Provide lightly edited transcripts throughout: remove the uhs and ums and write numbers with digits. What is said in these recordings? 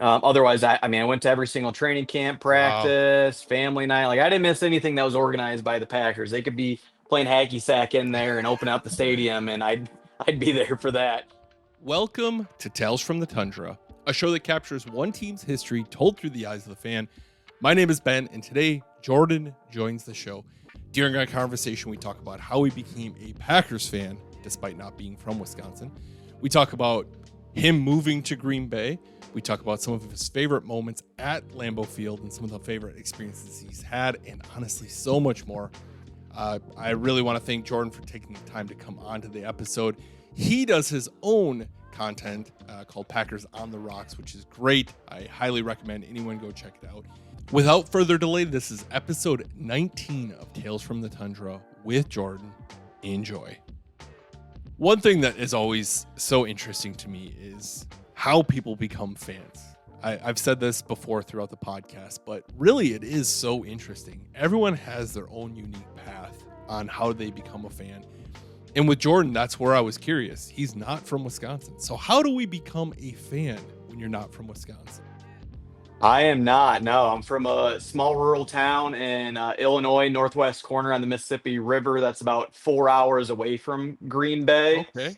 Otherwise, I mean, I went to every single training camp, Wow. practice, family night. Like I didn't miss anything that was organized by the Packers. They could be playing hacky sack in there and open up the stadium, and I'd be there for that. Welcome to Tales from the Tundra, a show that captures one team's history told through the eyes of the fan. My name is Ben, and today Jordan joins the show. During our conversation, we talk about how he became a Packers fan despite not being from Wisconsin. We talk about him moving to Green Bay. We talk about some of his favorite moments at Lambeau Field and some of the favorite experiences he's had, and honestly, so much more. I really want to thank Jordan for taking the time to come on to the episode. He does his own content called Packers on the Rocks, which is great. I highly recommend anyone go check it out. Without further delay, this is episode 19 of Tales from the Tundra with Jordan. Enjoy. One thing that is always so interesting to me is how people become fans. I've said this before throughout the podcast, but really it is so interesting. Everyone has their own unique path on how they become a fan. And with Jordan, that's where I was curious. He's not from Wisconsin. So how do we become a fan when you're not from Wisconsin? I am not. No, I'm from a small rural town in Illinois, northwest corner on the Mississippi River. That's about 4 hours away from Green Bay. Okay.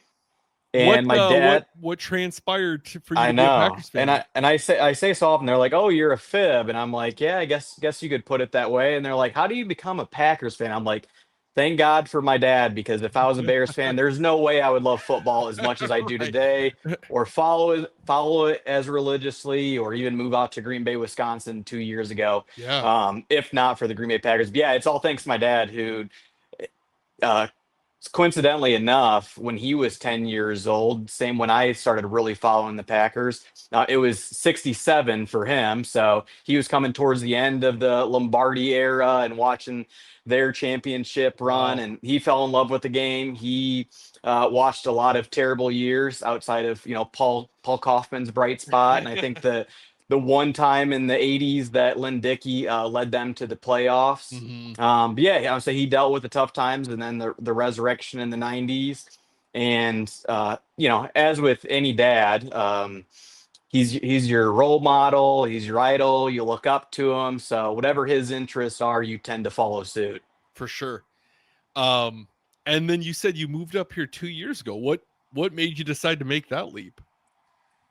What And my uh what dad, what transpired for you I to be a know, Packers and fan? I say so often. They're like, "Oh, you're a fib," and I'm like, "Yeah, I guess you could put it that way." And they're like, "How do you become a Packers fan?" I'm like, "Thank God for my dad, because if I was a Bears fan, there's no way I would love football as much as I do Right. today, or follow it as religiously, or even move out to Green Bay, Wisconsin 2 years ago, Yeah. if not for the Green Bay Packers." But yeah, it's all thanks to my dad, who uh, coincidentally enough, when he was 10 years old, same when I started really following the Packers, it was 67 for him. So he was coming towards the end of the Lombardi era and watching their championship run, Wow. and he fell in love with the game. He watched a lot of terrible years outside of Paul Kaufman's bright spot, and I think the one time in the 80s that Lynn Dickey led them to the playoffs. hmm But yeah, I would say he dealt with the tough times, and then the resurrection in the '90s. And as with any dad, he's your role model, he's your idol. You look up to him, so whatever his interests are, you tend to follow suit. For sure. Um and then you said you moved up here 2 years ago. What made you decide to make that leap?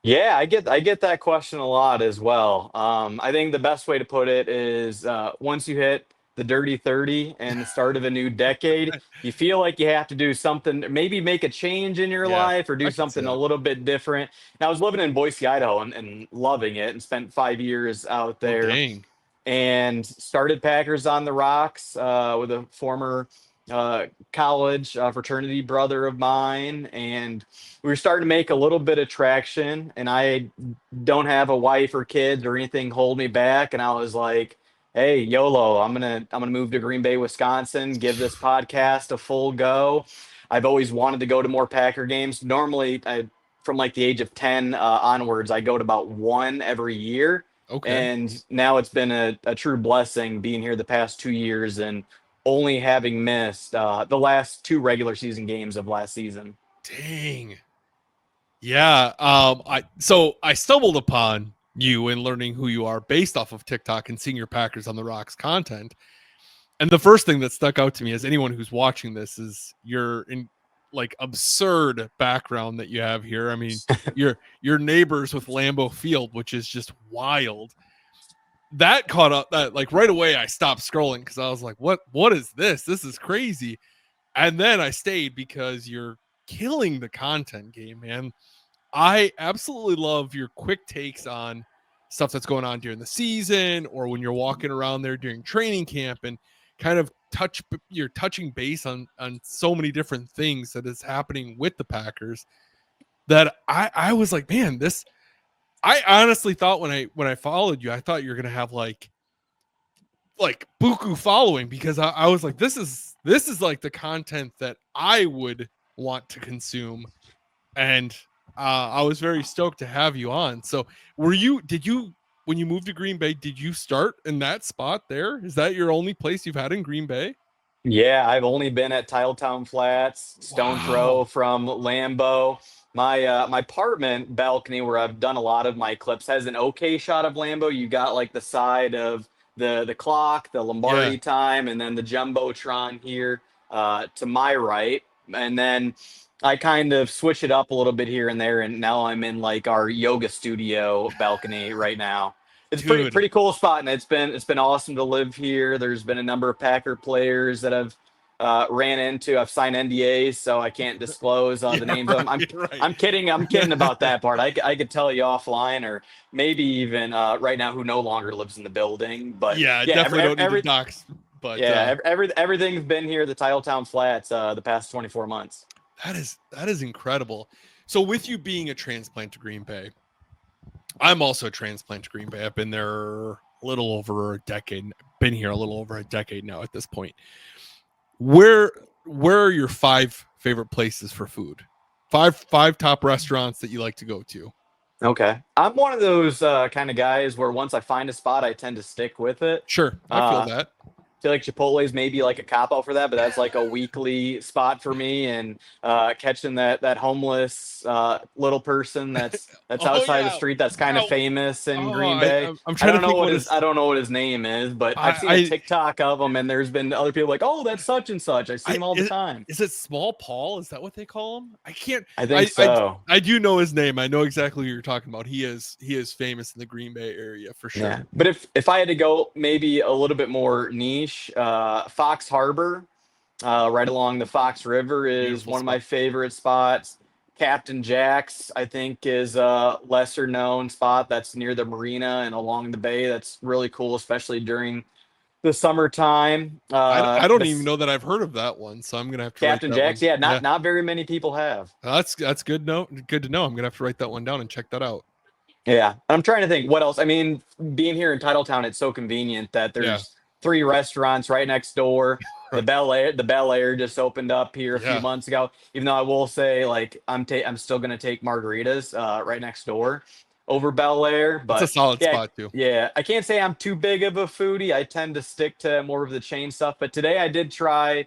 Yeah, I get that question a lot as well. I think the best way to put it is once you hit the dirty 30 and the start of a new decade, you feel like you have to do something, maybe make a change in your Yeah, life or do I could see something a that. little bit different. And I was living in Boise, Idaho, and loving it, and spent 5 years out Oh there, dang. and started Packers on the Rocks with a former college fraternity brother of mine, and we were starting to make a little bit of traction. And I don't have a wife or kids or anything hold me back, and I was like, "Hey, YOLO! I'm gonna move to Green Bay, Wisconsin. Give this podcast a full go." I've always wanted to go to more Packer games. Normally, from like the age of 10 onwards, I go to about one every year, Okay. and now it's been a true blessing being here the past 2 years and only having missed the last two regular season games of last season. Dang. Yeah. I stumbled upon you and learning who you are based off of TikTok and seeing your Packers on the Rocks content. And the first thing that stuck out to me as anyone who's watching this is your in like absurd background that you have here. I mean, your neighbors with Lambeau Field, which is just wild. That caught up that like right away I stopped scrolling because I was like, what is this? This is crazy. And then I stayed because you're killing the content game, man. I absolutely love your quick takes on stuff that's going on during the season or when you're walking around there during training camp and kind of you're touching base on so many different things that is happening with the Packers that I was like, man, this I honestly thought when I followed you, I thought you're gonna have like buku following because I was like, this is like the content that I would want to consume and I was very stoked to have you on. So, did you, when you moved to Green Bay, did you start in that spot there? Is that your only place you've had in Green Bay? Yeah, I've only been at Tiletown Flats, stone throw Wow. from Lambeau. My apartment balcony where I've done a lot of my clips has an okay shot of Lambeau. You got like the side of the clock, the Yeah, Lombardi time, and then the jumbotron here to my right, and then I kind of switch it up a little bit here and there, and now I'm in like our yoga studio balcony right now. It's dude. pretty cool spot, and it's been awesome to live here. There's been a number of Packer players that have ran into. I've signed NDAs, so I can't disclose Yeah, the names of them. right. I'm kidding. I'm kidding about that part. I could tell you offline, or maybe even right now who no longer lives in the building. But Yeah, yeah, definitely don't need the docs. But everything's been here at the Titletown Flats the past 24 months. that is incredible. So with you being a transplant to Green Bay, I'm also a transplant to Green Bay. I've been there a little over a decade. Been here a little over a decade now at this point. Where are your 5 favorite places for food? Five top restaurants that you like to go to. Okay, I'm one of those kind of guys where once I find a spot, I tend to stick with it. Sure, I feel Uh, that. feel like Chipotle is maybe like a cop out for that, but that's like a weekly spot for me. And catching that homeless little person that's Oh outside the yeah. street that's kind of Wow. famous in Oh, Green Bay. I'm trying to think what is. I don't know what his name is, but I've seen a I TikTok of him, and there's been other people like, oh, that's such and such. I see him all the time. is it Small Paul? Is that what they call him? I can't. I think so. I do know his name. I know exactly who you're talking about. He is famous in the Green Bay area for sure. Yeah, but if I had to go maybe a little bit more niche, Fox Harbor, right along the Fox River, is Beautiful one of spot. my favorite spots. Captain Jack's, I think, is a lesser known spot that's near the marina and along the bay. That's really cool, especially during the summertime. I don't even know that I've heard of that one, so I'm gonna have to write Captain that Jack's, one. yeah, Yeah, not very many people have. that's good. Good to know. I'm gonna have to write that one down and check that out. Yeah, I'm trying to think what else. I mean, being here in Titletown, it's so convenient that Yeah, there's 3 restaurants right next door. right. The Bel Air just opened up here a few Yeah, months ago. Even though I will say, like, I'm still gonna take margaritas right next door over Bel Air. it's a But solid yeah, spot too. yeah, I can't say I'm too big of a foodie. I tend to stick to more of the chain stuff. But today I did try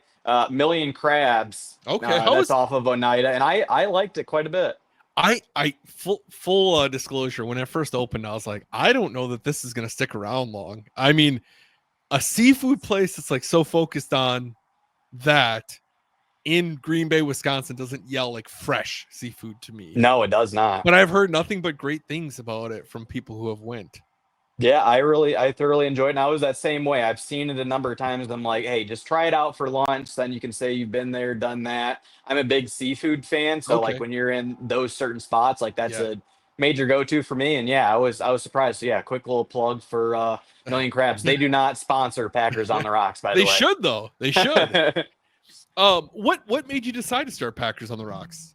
Million Crabs. Okay, That's off of Oneida, and I liked it quite a bit. I full disclosure, when it first opened, I was like, I don't know that this is gonna stick around long. I mean, a seafood place that's like so focused on that in Green Bay, Wisconsin doesn't yell like fresh seafood to me. No, it does not. But I've heard nothing but great things about it from people who have went. Yeah, I thoroughly enjoyed it. And I was that same way. I've seen it a number of times. I'm like, hey, just try it out for lunch. Then you can say you've been there, done that. I'm a big seafood fan, so like Okay. when you're in those certain spots, like that's Yeah. a major go-to for me. And yeah, I was surprised. So yeah, quick little plug for Million Crabs. They do not sponsor Packers on the Rocks, by They the way. should though. They should. What made you decide to start Packers on the Rocks?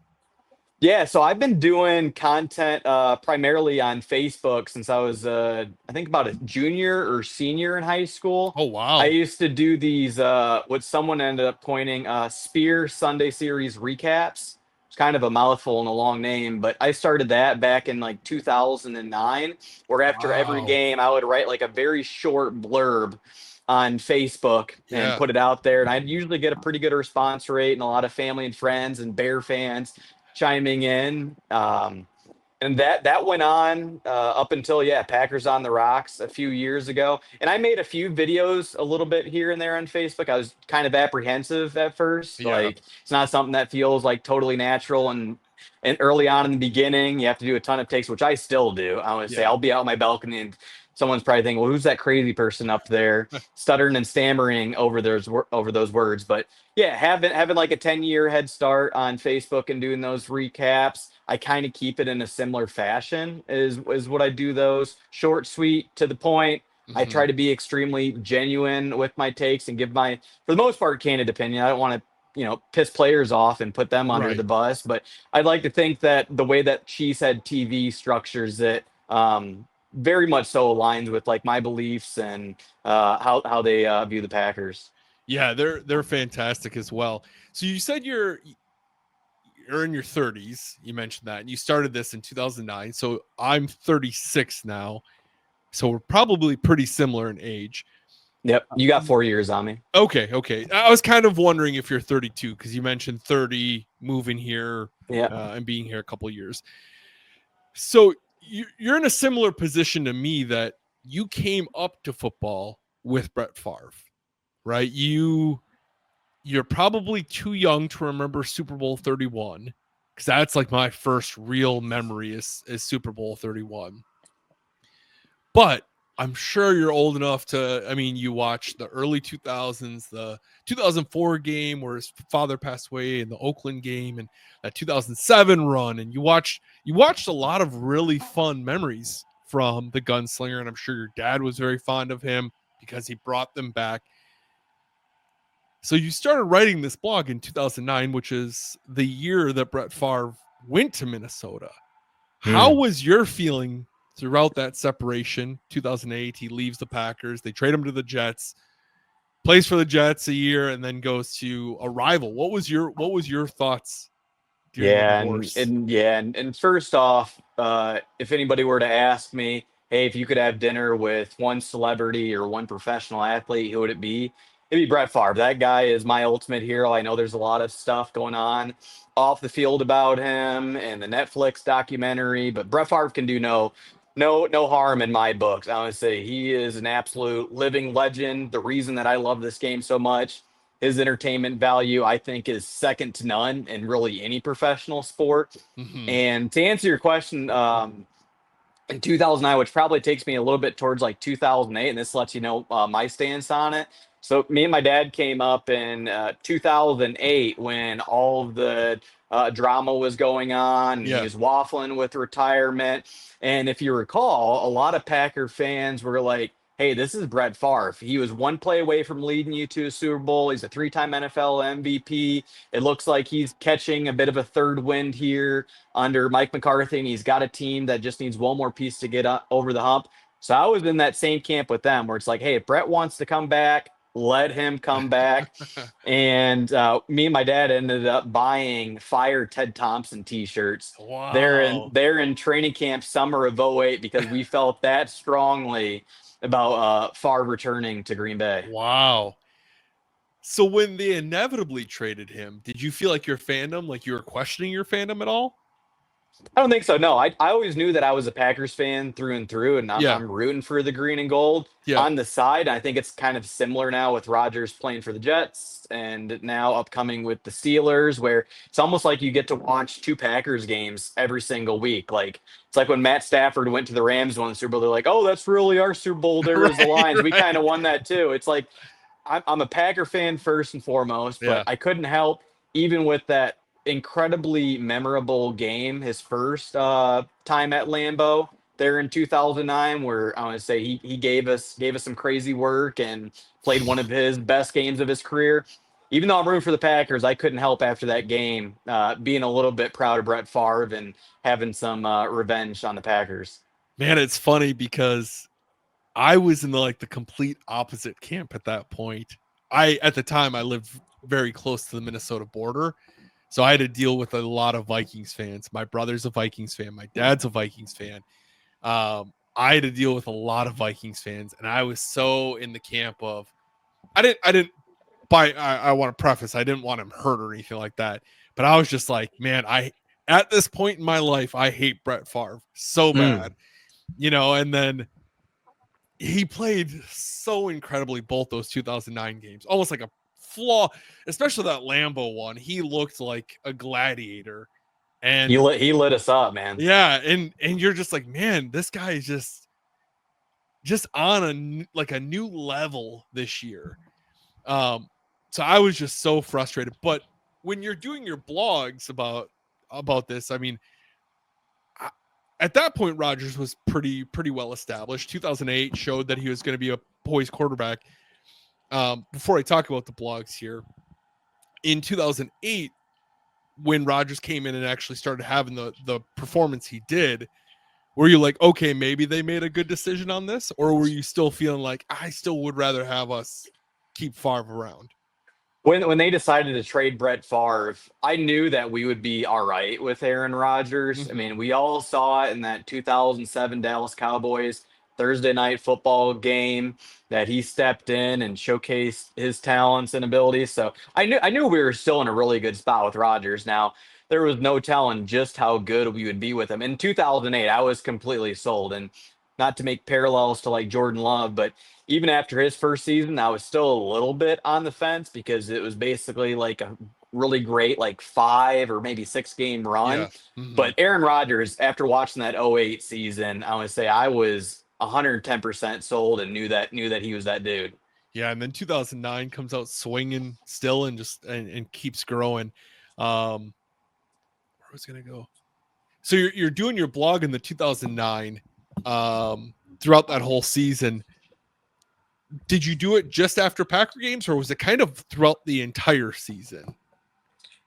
Yeah, so I've been doing content primarily on Facebook since I was I think about a junior or senior in high school. Oh I wow. used to do these what someone ended up coining Spear Sunday Series recaps. It's kind of a mouthful and a long name, but I started that back in like 2009, where after every Wow. game I would write like a very short blurb on Facebook and Yeah. put it out there. And I'd usually get a pretty good response rate and a lot of family and friends and Bear fans chiming in. And that went on up until Packers on the Rocks a few years ago. And I made a few videos a little bit here and there on Facebook. I was kind of apprehensive at first. Yeah. Like it's not something that feels like totally natural and early on in the beginning, you have to do a ton of takes, which I still do. I would say Yeah. I'll be out on my balcony and someone's probably thinking, well, who's that crazy person up there stuttering and stammering over those words? But yeah, having like a 10-year head start on Facebook and doing those recaps, I kind of keep it in a similar fashion is what I do those short, sweet, to the point. I Mhm. try to be extremely genuine with my takes and give my, for the most part, candid opinion. I don't want to, piss players off and put them under Right. the bus, but I'd like to think that the way that Cheesehead TV structures it, very much so aligns with like my beliefs and how they view the Packers. Yeah, they're fantastic as well. So you said you're in your 30s. You mentioned that, and you started this in 2009. So I'm 36 now. So we're probably pretty similar in age. Yep, you got 4 years on me. Okay. I was kind of wondering if you're 32 because you mentioned 30 moving here Yeah. and being here a couple years. So you're in a similar position to me that you came up to football with Brett Favre, right? You're probably too young to remember Super Bowl 31 because that's like my first real memory is Super Bowl 31. But I'm sure you're old enough to, I mean, you watched the early 2000s, the 2004 game where his father passed away, and the Oakland game, and that 2007 run, and you watched a lot of really fun memories from the gunslinger, and I'm sure your dad was very fond of him because he brought them back. So you started writing this blog in 2009, which is the year that Brett Favre went to Minnesota. How Hmm. was your feeling throughout that separation? 2008, he leaves the Packers. They trade him to the Jets, plays for the Jets a year, and then goes to a rival. What was your thoughts during the Yeah, divorce? and first off, if anybody were to ask me, hey, if you could have dinner with one celebrity or one professional athlete, who would it be? It'd be Brett Favre. That guy is my ultimate hero. I know there's a lot of stuff going on off the field about him and the Netflix documentary, but Brett Favre can do no harm in my books. I would say he is an absolute living legend. The reason that I love this game so much, his entertainment value, I think, is second to none in really any professional sport. Mm-hmm. And to answer your question, in 2009, which probably takes me a little bit towards like 2008, and this lets you know my stance on it. So me and my dad came up in 2008 when all of the drama was going on, and he Yeah. was waffling with retirement. And if you recall, a lot of Packer fans were like, "Hey, this is Brett Favre. He was one play away from leading you to a Super Bowl. He's a three-time NFL MVP. It looks like he's catching a bit of a third wind here under Mike McCarthy, and he's got a team that just needs one more piece to get over the hump." So I was in that same camp with them, where it's like, hey, if Brett wants to come back, let him come back. And me and my dad ended up buying Fire Ted Thompson T-shirts. Wow. They're in training camp summer of '08 because we felt that strongly about Favre returning to Green Bay. Wow. So when they inevitably traded him, did you feel like your fandom, like you were questioning your fandom at all? I don't think so. No, I always knew that I was a Packers fan through and through, and Yeah. I'm rooting for the green and gold. Yeah. On the side, I think it's kind of similar now with Rodgers playing for the Jets and now upcoming with the Steelers, where it's almost like you get to watch two Packers games every single week. Like it's like when Matt Stafford went to the Rams, won the Super Bowl. They're like, "Oh, that's really our Super Bowl. There was the Right. Lions. We kind Right. of won that too." It's like I'm a Packer fan first and foremost, but Yeah. I couldn't help, even with that incredibly memorable game, his first time at Lambeau there in 2009, where I want to say he gave us some crazy work and played one of his best games of his career. Even though I'm rooting for the Packers, I couldn't help after that game being a little bit proud of Brett Favre and having some revenge on the Packers. Man, it's funny because I was in the complete opposite camp at that point. At the time I lived very close to the Minnesota border. So I had to deal with a lot of Vikings fans. My brother's a Vikings fan, my dad's a Vikings fan. I had to deal with a lot of Vikings fans, and I was so in the camp of I didn't buy I want to preface, I didn't want him hurt or anything like that. But I was just like, man, I at this point in my life, I hate Brett Favre so Mm. bad. And then he played so incredibly both those 2009 games, almost like a flaw, especially that Lambeau one. He looked like a gladiator, He and lit us up, man. yeah, and you're just like, man, this guy is just on a new level this year. Um, so I was just so frustrated. But when you're doing your blogs about this, I mean, at that point, Rodgers was pretty well established. 2008 showed that he was going to be a poised quarterback. Before I talk about the blogs here, in 2008, when Rodgers came in and actually started having the performance he did, were you like, okay, maybe they made a good decision on this, or were you still feeling like I still would rather have us keep Favre around? When they decided to trade Brett Favre, I knew that we would be all right with Aaron Rodgers. I Mm-hmm. mean, we all saw it in that 2007 Dallas Cowboys Thursday night football game that he stepped in and showcased his talents and abilities. So I knew we were still in a really good spot with Rodgers. Now, there was no telling just how good we would be with him. In 2008, I was completely sold. And not to make parallels to like Jordan Love, but even after his first season, I was still a little bit on the fence because it was basically like a really great, like 5 or maybe 6 game run. Yeah. Hmm. But Aaron Rodgers, after watching that '08 season, I would say I was 110% sold and knew that he was that dude. Yeah, and then 2009 comes out swinging still and just and keeps growing. Where was gonna go? So you're doing your blog in the 2009 throughout that whole season. Did you do it just after Packer games, or was it kind of throughout the entire season?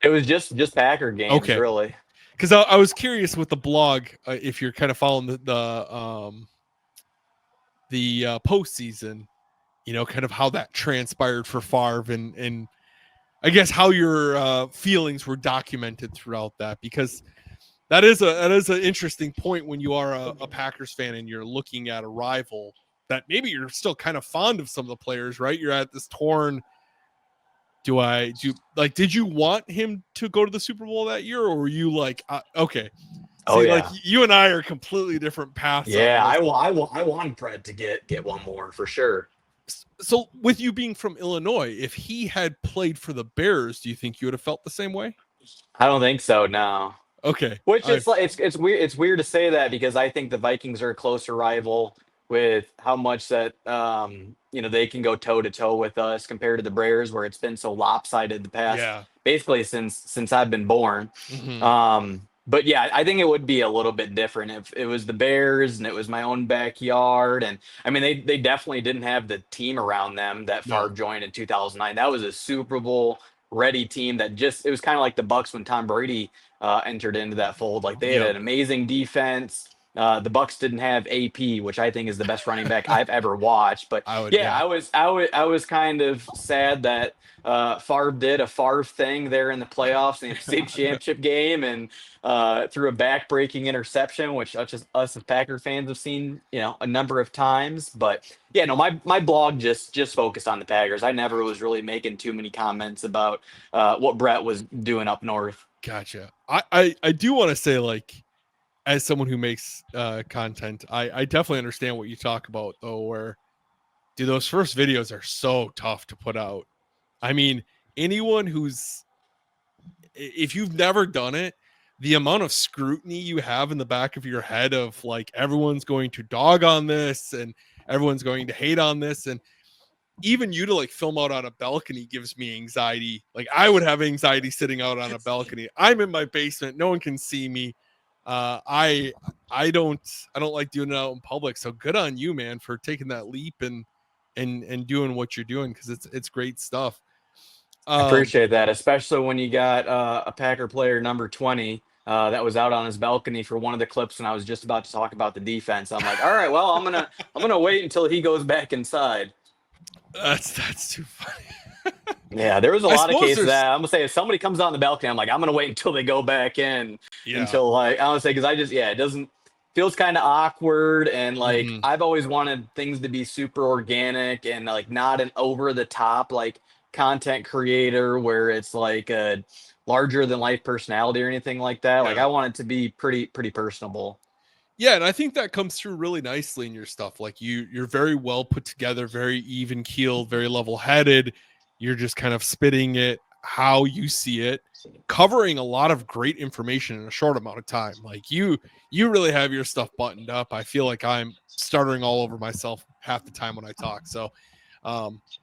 It was just Packer games, Okay, really. because I was curious with the blog if you're kind of following the postseason, kind of how that transpired for Favre and I guess how your feelings were documented throughout that, because that is an interesting point when you are a Packers fan and you're looking at a rival that maybe you're still kind of fond of some of the players, right? You're at this torn. Did you want him to go to the Super Bowl that year, or were you like, okay? Oh See, like yeah. you and I are completely different paths on Yeah, this. I want Brett to get one more for sure. So, with you being from Illinois, if he had played for the Bears, do you think you would have felt the same way? I don't think so, no. Okay, Which I it's like it's weird to say that because I think the Vikings are a closer rival with how much that they can go toe to toe with us compared to the Bears where it's been so lopsided the past yeah. basically since I've been born. Hmm. But yeah, I think it would be a little bit different if it was the Bears and it was my own backyard. And I mean, they definitely didn't have the team around them that Favre No. joined in 2009. That was a Super Bowl ready team that just it was kind of like the Bucks when Tom Brady entered into that fold. Like they had Yep. an amazing defense. The Bucks didn't have AP, which I think is the best running back I've ever watched. But I would. yeah, Yeah. I was kind of sad that Favre did a Favre thing there in the playoffs in the state championship game and threw a back-breaking interception, which us as Packer fans have seen, a number of times. But yeah, no, my blog just focused on the Packers. I never was really making too many comments about what Brett was doing up north. Gotcha. I do want to say, like, as someone who makes content, I definitely understand what you talk about, though, where, dude, those first videos are so tough to put out. I mean, anyone if you've never done it, the amount of scrutiny you have in the back of your head of like, everyone's going to dog on this and everyone's going to hate on this. And even you to like film out on a balcony gives me anxiety. Like I would have anxiety sitting out on a balcony. I'm in my basement. No one can see me. I don't like doing it out in public. So good on you, man, for taking that leap and doing what you're doing, because it's great stuff. I Um, appreciate that, especially when you got a Packer player number 20 that was out on his balcony for one of the clips, and I was just about to talk about the defense. I'm like, all right, well, I'm gonna wait until he goes back inside. that's too funny. Yeah, there was a I lot of suppose cases there's that I'm gonna say if somebody comes on the balcony, I'm like, I'm gonna wait until they go back in yeah. until like I want to say because it doesn't feels kind of awkward and like Hmm. I've always wanted things to be super organic and like not an over the top like content creator where it's like a larger than life personality or anything like that. Like Yeah. I want it to be pretty personable. Yeah, and I think that comes through really nicely in your stuff. Like you're very well put together, very even keeled, very level headed. You're just kind of spitting it how you see it, covering a lot of great information in a short amount of time. Like you really have your stuff buttoned up. I feel like I'm stuttering all over myself half the time when I talk. So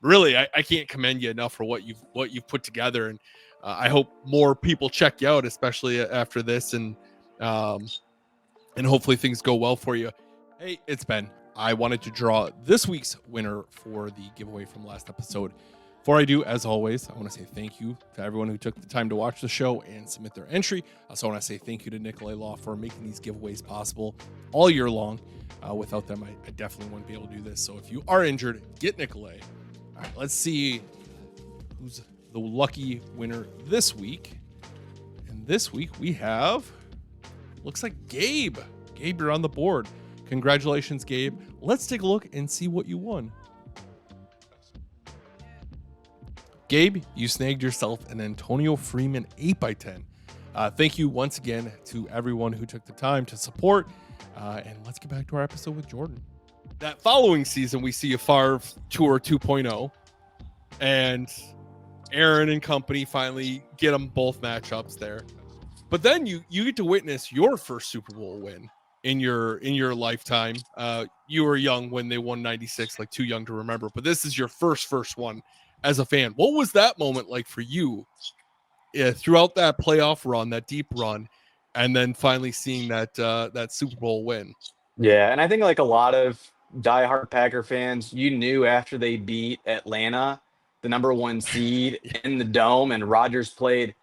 really, I can't commend you enough for what you've put together, and I hope more people check you out, especially after this, um, and hopefully things go well for you. Hey, it's Ben. I wanted to draw this week's winner for the giveaway from last episode. Before I do, as always, I want to say thank you to everyone who took the time to watch the show and submit their entry. I also want to say thank you to Nicolay Law for making these giveaways possible all year long. Without them, I definitely wouldn't be able to do this. So if you are injured, get Nicolay. All right, let's see who's the lucky winner this week. And this week we have, looks like Gabe. Gabe, you're on the board. Congratulations, Gabe. Let's take a look and see what you won. Gabe, you snagged yourself an Antonio Freeman 8x10. Thank you once again to everyone who took the time to support. And let's get back to our episode with Jordan. That following season, we see a Favre Tour 2.0, and Aaron and company finally get them both matchups there. But then you get to witness your first Super Bowl win in your lifetime. You were young when they won '96, like too young to remember. But this is your first one as a fan. What was that moment like for you throughout that playoff run, that deep run, and then finally seeing that Super Bowl win? Yeah, and I think like a lot of diehard Packer fans, you knew after they beat Atlanta, the number one seed in the dome, and Rodgers played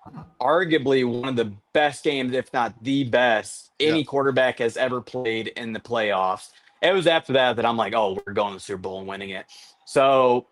arguably one of the best games, if not the best, Yeah. any quarterback has ever played in the playoffs. It was after that that I'm like, oh, we're going to the Super Bowl and winning it. So,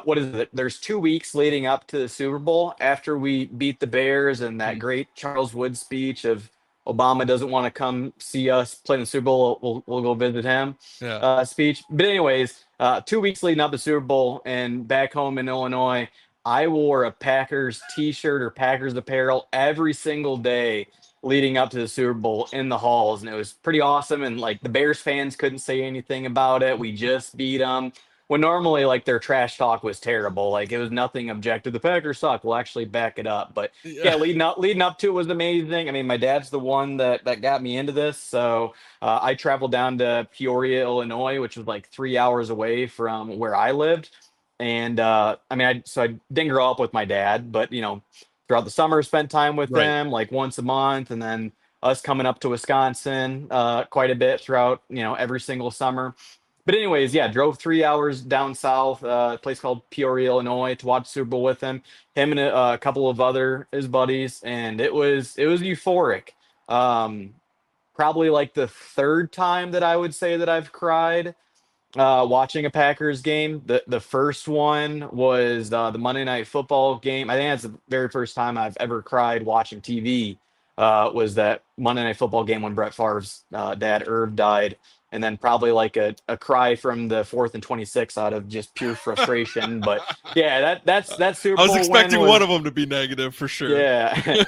what is it? There's 2 weeks leading up to the Super Bowl after we beat the Bears and that Mhm. great Charles Wood speech of Obama doesn't want to come see us play in the Super Bowl. We'll go visit him Yeah. speech. But anyways, 2 weeks leading up to the Super Bowl and back home in Illinois, I wore a Packers T-shirt or Packers apparel every single day leading up to the Super Bowl in the halls, and it was pretty awesome. And like the Bears fans couldn't say anything about it. We just beat them. When normally like their trash talk was terrible, like it was nothing objective. The Packers suck. We'll actually back it up, but yeah, Yeah. leading up to it was amazing. I mean, my dad's the one that got me into this, so I traveled down to Peoria, Illinois, which was like 3 hours away from where I lived. And I mean, so I didn't grow up with my dad, but throughout the summer, spent time with Right. them like once a month, and then us coming up to Wisconsin quite a bit throughout every single summer. But anyways, yeah, drove 3 hours down south, a place called Peoria, Illinois, to watch Super Bowl with him and a couple of other his buddies, and it was euphoric. Um, Probably like the third time that I would say that I've cried watching a Packers game. The first one was the Monday Night Football game. I think that's the very first time I've ever cried watching TV. Was that Monday Night Football game when Brett Favre's dad Irv died, and then probably like a cry from the 4th and 26 out of just pure frustration. But yeah, that Super I was Bowl win expecting one was of them to be negative for sure. yeah.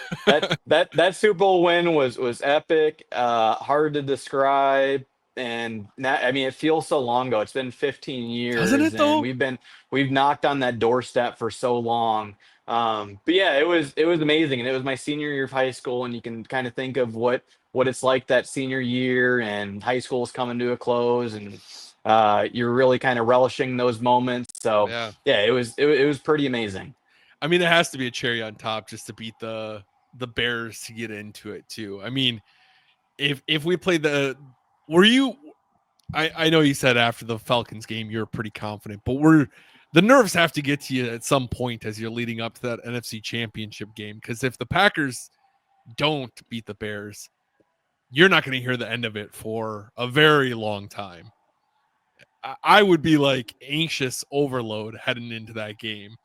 That Super Bowl win was epic, hard to describe, and I mean it feels so long ago. It's been 15 Doesn't years, it and though? we've knocked on that doorstep for so long. But yeah, it was amazing, and it was my senior year of high school, and you can kind of think of what it's like that senior year, and high school is coming to a close, and you're really kind of relishing those moments. So Yeah. yeah, it was pretty amazing. I mean, it has to be a cherry on top just to beat the Bears to get into it too. I mean, if we played were you I know you said after the Falcons game you're pretty confident, but were the nerves have to get to you at some point as you're leading up to that NFC Championship game? Because if the Packers don't beat the Bears, you're not going to hear the end of it for a very long time. I would be like anxious overload heading into that game.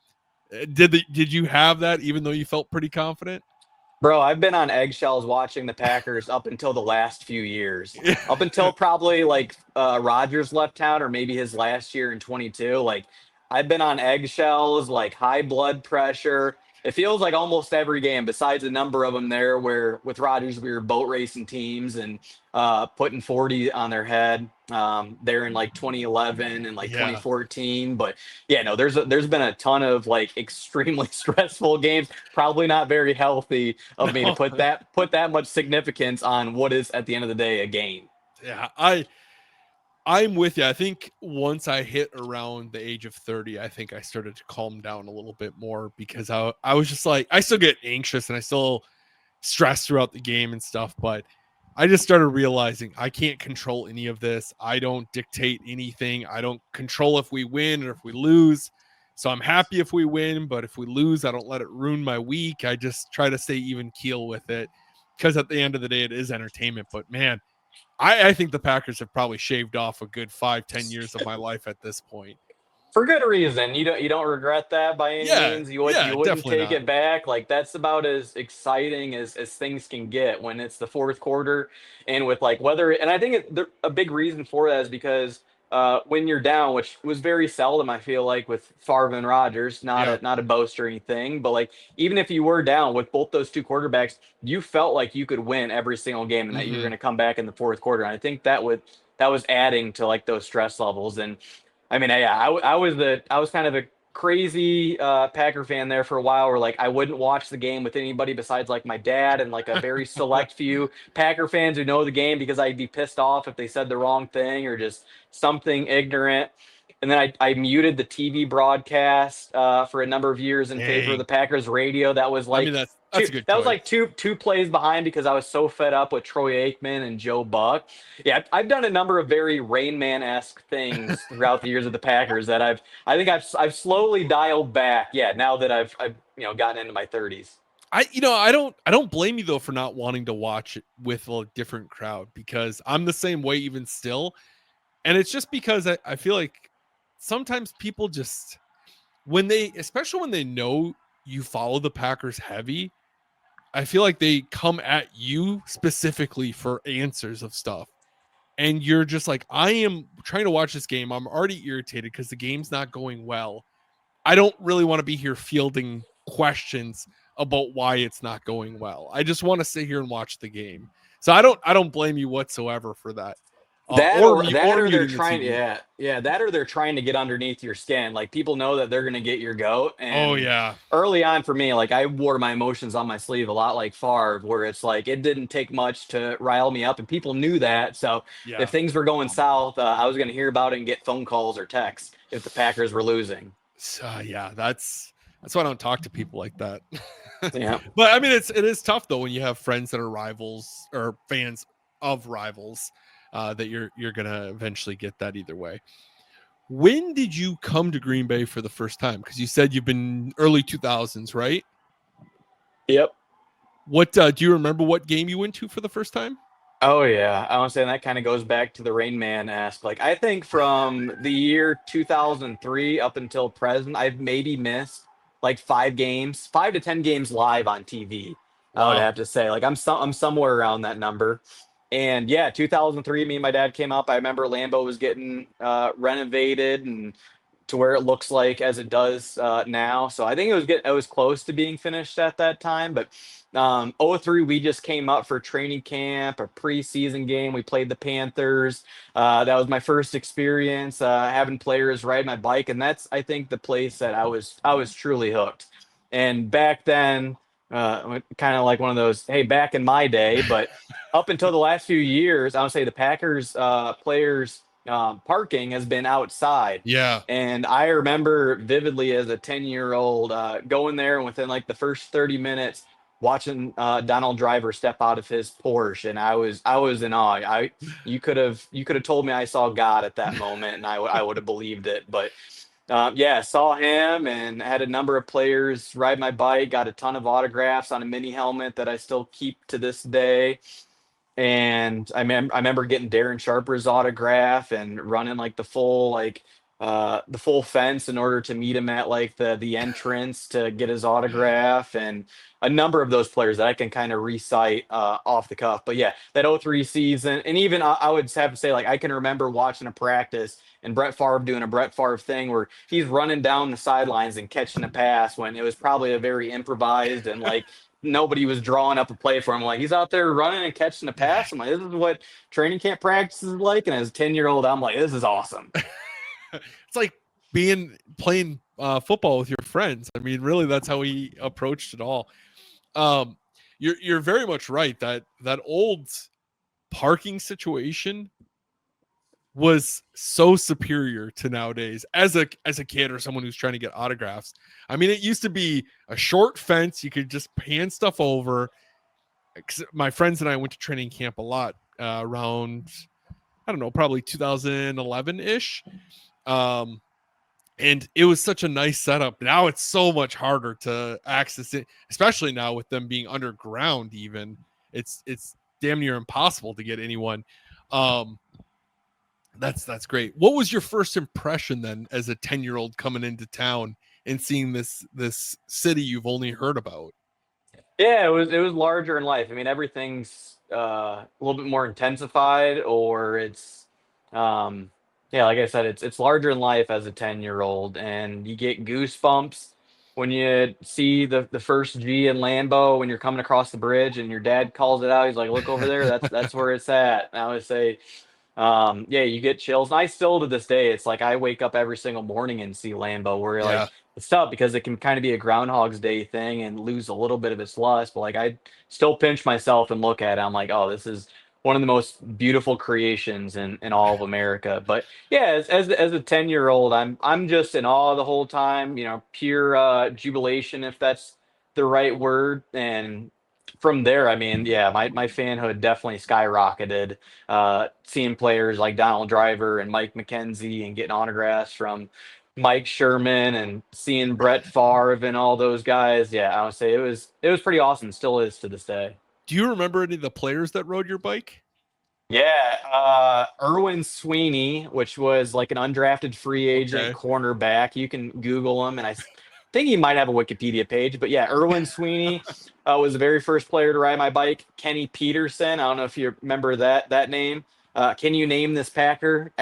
Did you have that even though you felt pretty confident? Bro, I've been on eggshells watching the Packers up until the last few years. Up until probably like Rodgers left town or maybe his last year in 22. Like I've been on eggshells, like high blood pressure. It feels like almost every game, besides a number of them there where with Rodgers we were boat racing teams and putting 40 on their head there in like 2011 and like Yeah. 2014. But yeah, no, there's been a ton of like extremely stressful games, probably not very healthy of me to No. put that much significance on what is at the end of the day a game. Yeah, I'm with you. I think once I hit around the age of 30, I think I started to calm down a little bit more because I was just like, I still get anxious and I still stress throughout the game and stuff, but I just started realizing I can't control any of this. I don't dictate anything. I don't control if we win or if we lose. So I'm happy if we win, but if we lose, I don't let it ruin my week. I just try to stay even keel with it because at the end of the day, it is entertainment. But man, I think the Packers have probably shaved off a good 5-10 years of my life at this point. For good reason. You don't regret that by any Yeah, means. yeah, You wouldn't definitely take not. it back. Like that's about as exciting as things can get when it's the fourth quarter and with like whether and I think a big reason for that is because when you're down, which was very seldom, I feel like, with Favre and Rodgers, Yeah. not a boast or anything, but like even if you were down with both those two quarterbacks, you felt like you could win every single game and that you were Hmm. going to come back in the fourth quarter. And I think that was adding to like those stress levels. And I mean, yeah, I was kind of a crazy Packer fan there for a while, where like I wouldn't watch the game with anybody besides like my dad and like a very select few Packer fans who know the game, because I'd be pissed off if they said the wrong thing or just something ignorant. And then I muted the TV broadcast for a number of years in favor of the Dang. Packers radio. That was I mean, like that's a good that was choice. like two plays behind because I was so fed up with Troy Aikman and Joe Buck. Yeah, I've done a number of very Rain Man esque things throughout the years of the Packers that I think I've slowly dialed back. Yeah, now that I've gotten into my 30s. I don't blame you though for not wanting to watch it with a different crowd, because I'm the same way even still. And it's just because I feel like sometimes people just, when they, especially when they know you follow the Packers heavy, I feel like they come at you specifically for answers of stuff. And you're just like, I am trying to watch this game. I'm already irritated because the game's not going well. I don't really want to be here fielding questions about why it's not going well. I just want to sit here and watch the game. So I don't blame you whatsoever for that. That Or or they're muting the trying, TV. yeah, that or they're trying to get underneath your skin. Like people know that they're gonna get your goat. Oh And yeah. early on for me, like I wore my emotions on my sleeve a lot like Favre, where it's like it didn't take much to rile me up, and people knew that. So if Yeah. things were going south, I was gonna hear about it and get phone calls or texts if the Packers were losing. So, yeah, that's why I don't talk to people like that. Yeah. But I mean, it is tough though when you have friends that are rivals or fans of rivals, that you're gonna eventually get that either way. When did you come to Green Bay for the first time? Because you said you've been early 2000s, right? Yep. What do you remember? What game you went to for the first time? Oh yeah, I want to say that kind of goes back to the Rain Man ask. Like I think from the year 2003 up until present, I've maybe missed like 5 games, 5 to 10 games live on TV. I would Wow. have to say, like I'm somewhere around that number. And yeah, 2003, me and my dad came up. I remember Lambeau was getting renovated and to where it looks like as it does now. So I think it was close to being finished at that time. But '03, we just came up for training camp, a preseason game. We played the Panthers. That was my first experience having players ride my bike, and that's I think the place that I was truly hooked. And back then, kind of like one of those, hey, back in my day, but up until the last few years, I would say the Packers players parking has been outside. Yeah. And I remember vividly as a 10-year-old going there, and within like the first 30 minutes, watching Donald Driver step out of his Porsche, and I was in awe. I you could have told me I saw God at that moment, and I would have believed it. But yeah, saw him and had a number of players ride my bike. Got a ton of autographs on a mini helmet that I still keep to this day. And I remember getting Darren Sharper's autograph and running like the full fence in order to meet him at like the entrance to get his autograph, and a number of those players that I can kind of recite off the cuff. But yeah, that '03 season, and even I would have to say, like, I can remember watching a practice and Brett Favre doing a Brett Favre thing where he's running down the sidelines and catching a pass when it was probably a very improvised and like nobody was drawing up a play for him. Like he's out there running and catching a pass. I'm like, this is what training camp practice is like. And as a 10-year-old, I'm like, this is awesome. It's like playing football with your friends. I mean, really, that's how he approached it all. Um, you're very much right that old parking situation was so superior to nowadays as a kid or someone who's trying to get autographs. I mean, it used to be a short fence, you could just pan stuff over. My friends and I went to training camp a lot around, I don't know, probably 2011-ish. Um, and it was such a nice setup. Now it's so much harder to access it, especially now with them being underground. Even it's damn near impossible to get anyone. Um, that's great. What was your first impression then, as a 10-year-old coming into town and seeing this city you've only heard about? Yeah, it was larger in life. I mean, everything's a little bit more intensified, or it's um, Yeah, like I said, it's larger than life as a 10-year-old, and you get goosebumps when you see the first G in Lambeau when you're coming across the bridge and your dad calls it out. He's like, "Look over there. That's where it's at." And I would say, yeah, you get chills. And I still to this day, it's like I wake up every single morning and see Lambo where like Yeah. it's tough because it can kind of be a Groundhog's Day thing and lose a little bit of its lust. But like I still pinch myself and look at it. I'm like, oh, this is one of the most beautiful creations in all of America. But yeah, as a 10-year-old, I'm just in awe the whole time, pure jubilation if that's the right word. And from there, I mean, yeah, my fanhood definitely skyrocketed seeing players like Donald Driver and Mike McKenzie and getting autographs from Mike Sherman and seeing Brett Favre and all those guys. Yeah, I would say it was pretty awesome. Still is to this day. Do you remember any of the players that rode your bike? Yeah, Erwin Sweeney, which was like an undrafted free agent Okay. cornerback. You can Google him, and think he might have a Wikipedia page. But yeah, Erwin Sweeney was the very first player to ride my bike. Kenny Peterson. I don't know if you remember that name. Can you name this Packer?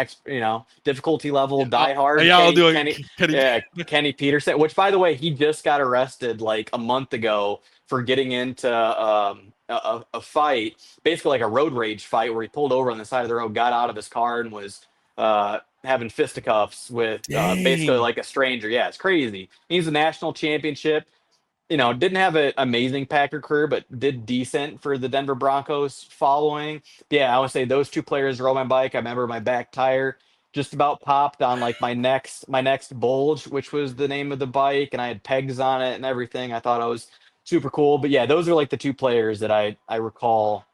Difficulty level, Yeah, diehard. yeah, I'll Kenny, do Kenny, it. Kenny. yeah, Kenny Peterson. Which, by the way, he just got arrested like a month ago for getting into a fight, basically like a road rage fight, where he pulled over on the side of the road, got out of his car, and was having fisticuffs with basically Dang. like a stranger. Yeah, it's crazy. He's a national championship. Didn't have an amazing Packer career, but did decent for the Denver Broncos following. Yeah, I would say those two players rode my bike. I remember my back tire just about popped on like my next bulge, which was the name of the bike, and I had pegs on it and everything. I thought I was super cool. But yeah, those are like the two players that I recall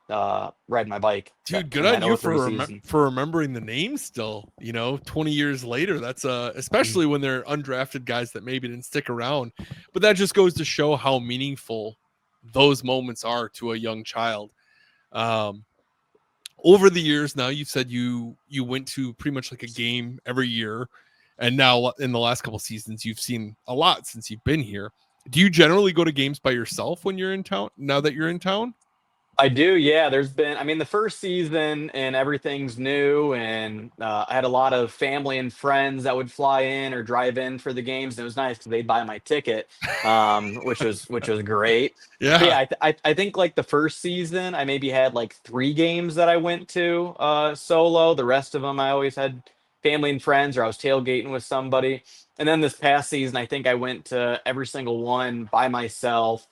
riding my bike Dude, good in on that you '03 season. for remembering the names still, 20 years later. That's especially when they're undrafted guys that maybe didn't stick around. But that just goes to show how meaningful those moments are to a young child. Um, Over the years now, you've said you went to pretty much like a game every year, and now in the last couple seasons you've seen a lot since you've been here. Do you generally go to games by yourself when you're in town, now that you're in town? I do, yeah. I mean, the first season and everything's new, and I had a lot of family and friends that would fly in or drive in for the games. And it was nice because they'd buy my ticket, which was great. But Yeah. yeah, I think like the first season, I maybe had like three games that I went to solo. The rest of them, I always had family and friends, or I was tailgating with somebody. And then this past season, I think I went to every single one by myself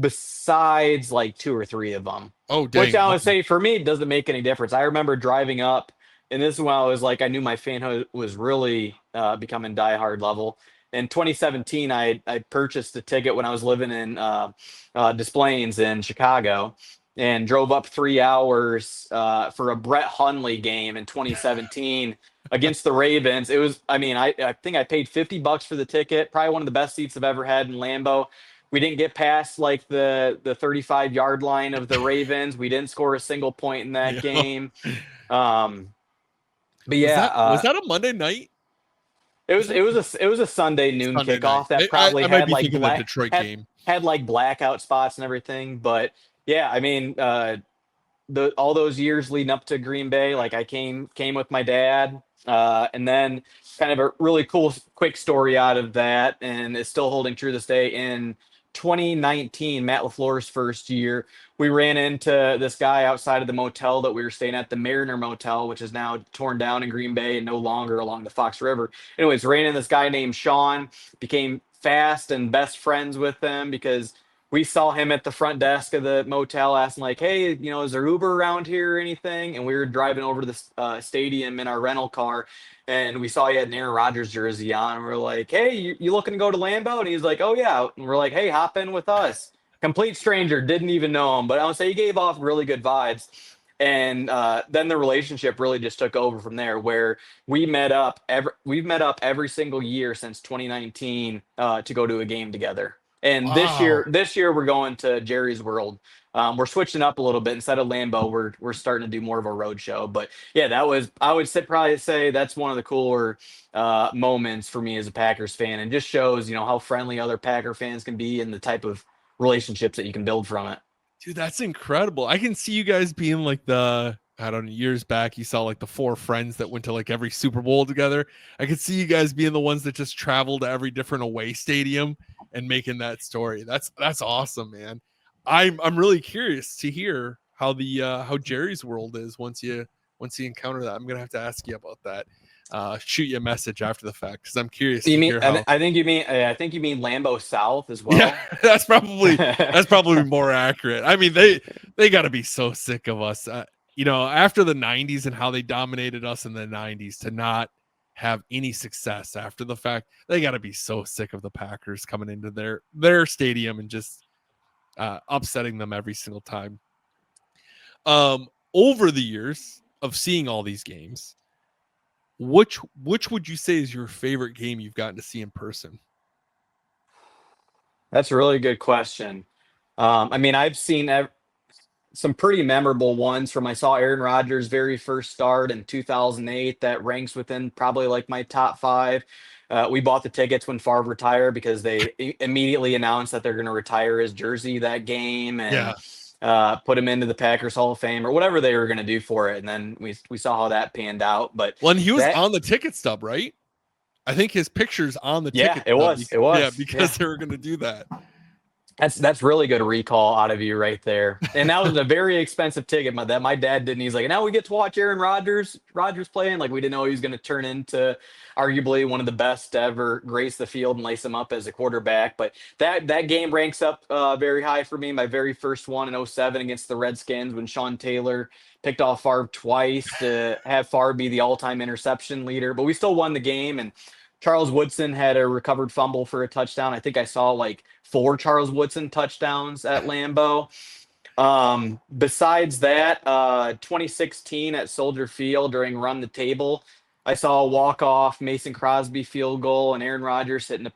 besides like two or three of them, Oh which dang. I would Okay. say for me it doesn't make any difference. I remember driving up, and this is when I was like, I knew my fanhood was really becoming diehard level. In 2017, I purchased a ticket when I was living in Des Plaines in Chicago, and drove up 3 hours for a Brett Hundley game in 2017 against the Ravens. It was, I mean, I think I paid $50 for the ticket, probably one of the best seats I've ever had in Lambeau. We didn't get past like the 35-yard line of the Ravens. We didn't score a single point in that Yeah. game. Um, but Was yeah, that a Monday night? it Was was that it was a it was a Sunday noon Sunday night? kickoff that probably I might be thinking the Detroit had game. had like blackout spots and everything. But yeah, I mean, the all those years leading up to Green Bay, like I came with my dad, and then kind of a really cool quick story out of that, and it's still holding true this day. In 2019, Matt LaFleur's first year, we ran into this guy outside of the motel that we were staying at, the Mariner Motel, which is now torn down in Green Bay and no longer along the Fox River. Anyways, ran into this guy named Sean, became fast and best friends with him because we saw him at the front desk of the motel asking like, hey, is there Uber around here or anything? And we were driving over to the stadium in our rental car, and we saw he had an Aaron Rodgers jersey on, and we're like, hey, you looking to go to Lambeau? And he's like, oh yeah. And we're like, hey, hop in with us. Complete stranger, didn't even know him, but I would say he gave off really good vibes. And then the relationship really just took over from there, where we've met up every single year since 2019 to go to a game together. And this year, Wow. this year we're going to Jerry's World. We're switching up a little bit. Instead of Lambeau, we're starting to do more of a road show. But yeah, I would probably say that's one of the cooler moments for me as a Packers fan, and just shows how friendly other Packer fans can be and the type of relationships that you can build from it. Dude, that's incredible. I can see you guys being like I don't know, years back, you saw like the four friends that went to like every Super Bowl together. I could see you guys being the ones that just travel to every different away stadium and making that story. That's awesome, man. I'm really curious to hear how the how Jerry's world is once you encounter that. I'm gonna have to ask you about that. Shoot you a message after the fact because I'm curious You to mean? hear how. I think you mean. I think you mean Lambeau South as Yeah, well. that's probably more accurate. I mean, they got to be so sick of us. After the 90s and how they dominated us in the 90s to not have any success after the fact, they got to be so sick of the Packers coming into their stadium and just upsetting them every single time. Over the years of seeing all these games, which would you say is your favorite game you've gotten to see in person? That's a really good question. I mean, I've seen some pretty memorable ones from I saw Aaron Rodgers' very first start in 2008 that ranks within probably like my top five. We bought the tickets when Favre retired because they immediately announced that they're going to retire his jersey that game and Yeah. put him into the Packers Hall of Fame or whatever they were going to do for it. And then we saw how that panned out. But Well, and he was that, on the ticket stub, right? I think his picture's on the yeah, ticket stub. it Yeah, was, yeah. because they were going to do that. That's really good recall out of you right there. And that was a very expensive ticket that my dad didn't. He's like, now we get to watch Aaron Rodgers playing. Like we didn't know he was going to turn into arguably one of the best to ever grace the field and lace him up as a quarterback. But that game ranks up very high for me. My very first one in '07 against the Redskins when Sean Taylor picked off Favre twice to have Favre be the all-time interception leader. But we still won the game and Charles Woodson had a recovered fumble for a touchdown. I think I saw like four Charles Woodson touchdowns at Lambeau. Besides that, 2016 at Soldier Field during Run the Table, I saw a walk-off Mason Crosby field goal and Aaron Rodgers hitting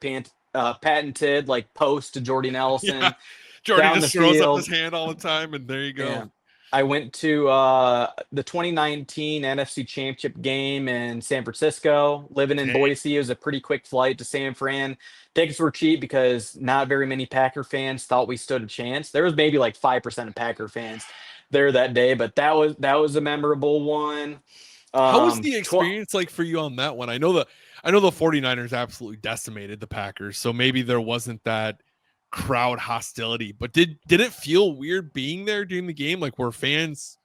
a patented like post to Jordy Yeah. Nelson Jordy down the just throws up his field. hand all the time, and there you go. Yeah. I went to the 2019 NFC Championship game in San Francisco. Living in Dang. Boise, it was a pretty quick flight to San Fran. Tickets were cheap because not very many Packer fans thought we stood a chance. There was maybe like 5% of Packer fans there that day, but that was a memorable one. How was the Tw- experience like for you on that one? I know the 49ers absolutely decimated the Packers, so maybe there wasn't that crowd hostility. But did it feel weird being there during the game? Like were fans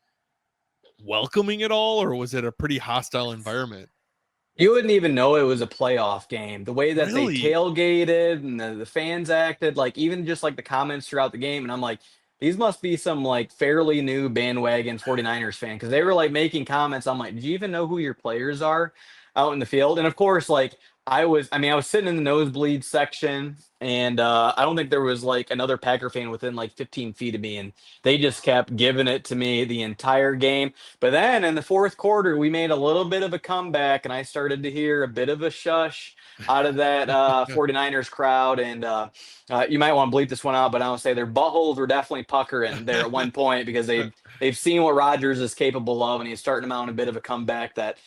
welcoming it all, or was it a pretty hostile environment? You wouldn't even know it was a playoff game. The way that they Really? tailgated and the fans acted, like even just like the comments throughout the game. And I'm like, these must be some like fairly new bandwagon 49ers fan because they were like making comments. I'm like, do you even know who your players are out in the field? And of course, like I was sitting in the nosebleed section and I don't think there was like another Packer fan within like 15 feet of me. And they just kept giving it to me the entire game. But then in the fourth quarter, we made a little bit of a comeback, and I started to hear a bit of a shush out of that 49ers crowd. And you might want to bleep this one out, but I would say their buttholes were definitely puckering there at one point because they've seen what Rodgers is capable of, and he's starting to mount a bit of a comeback that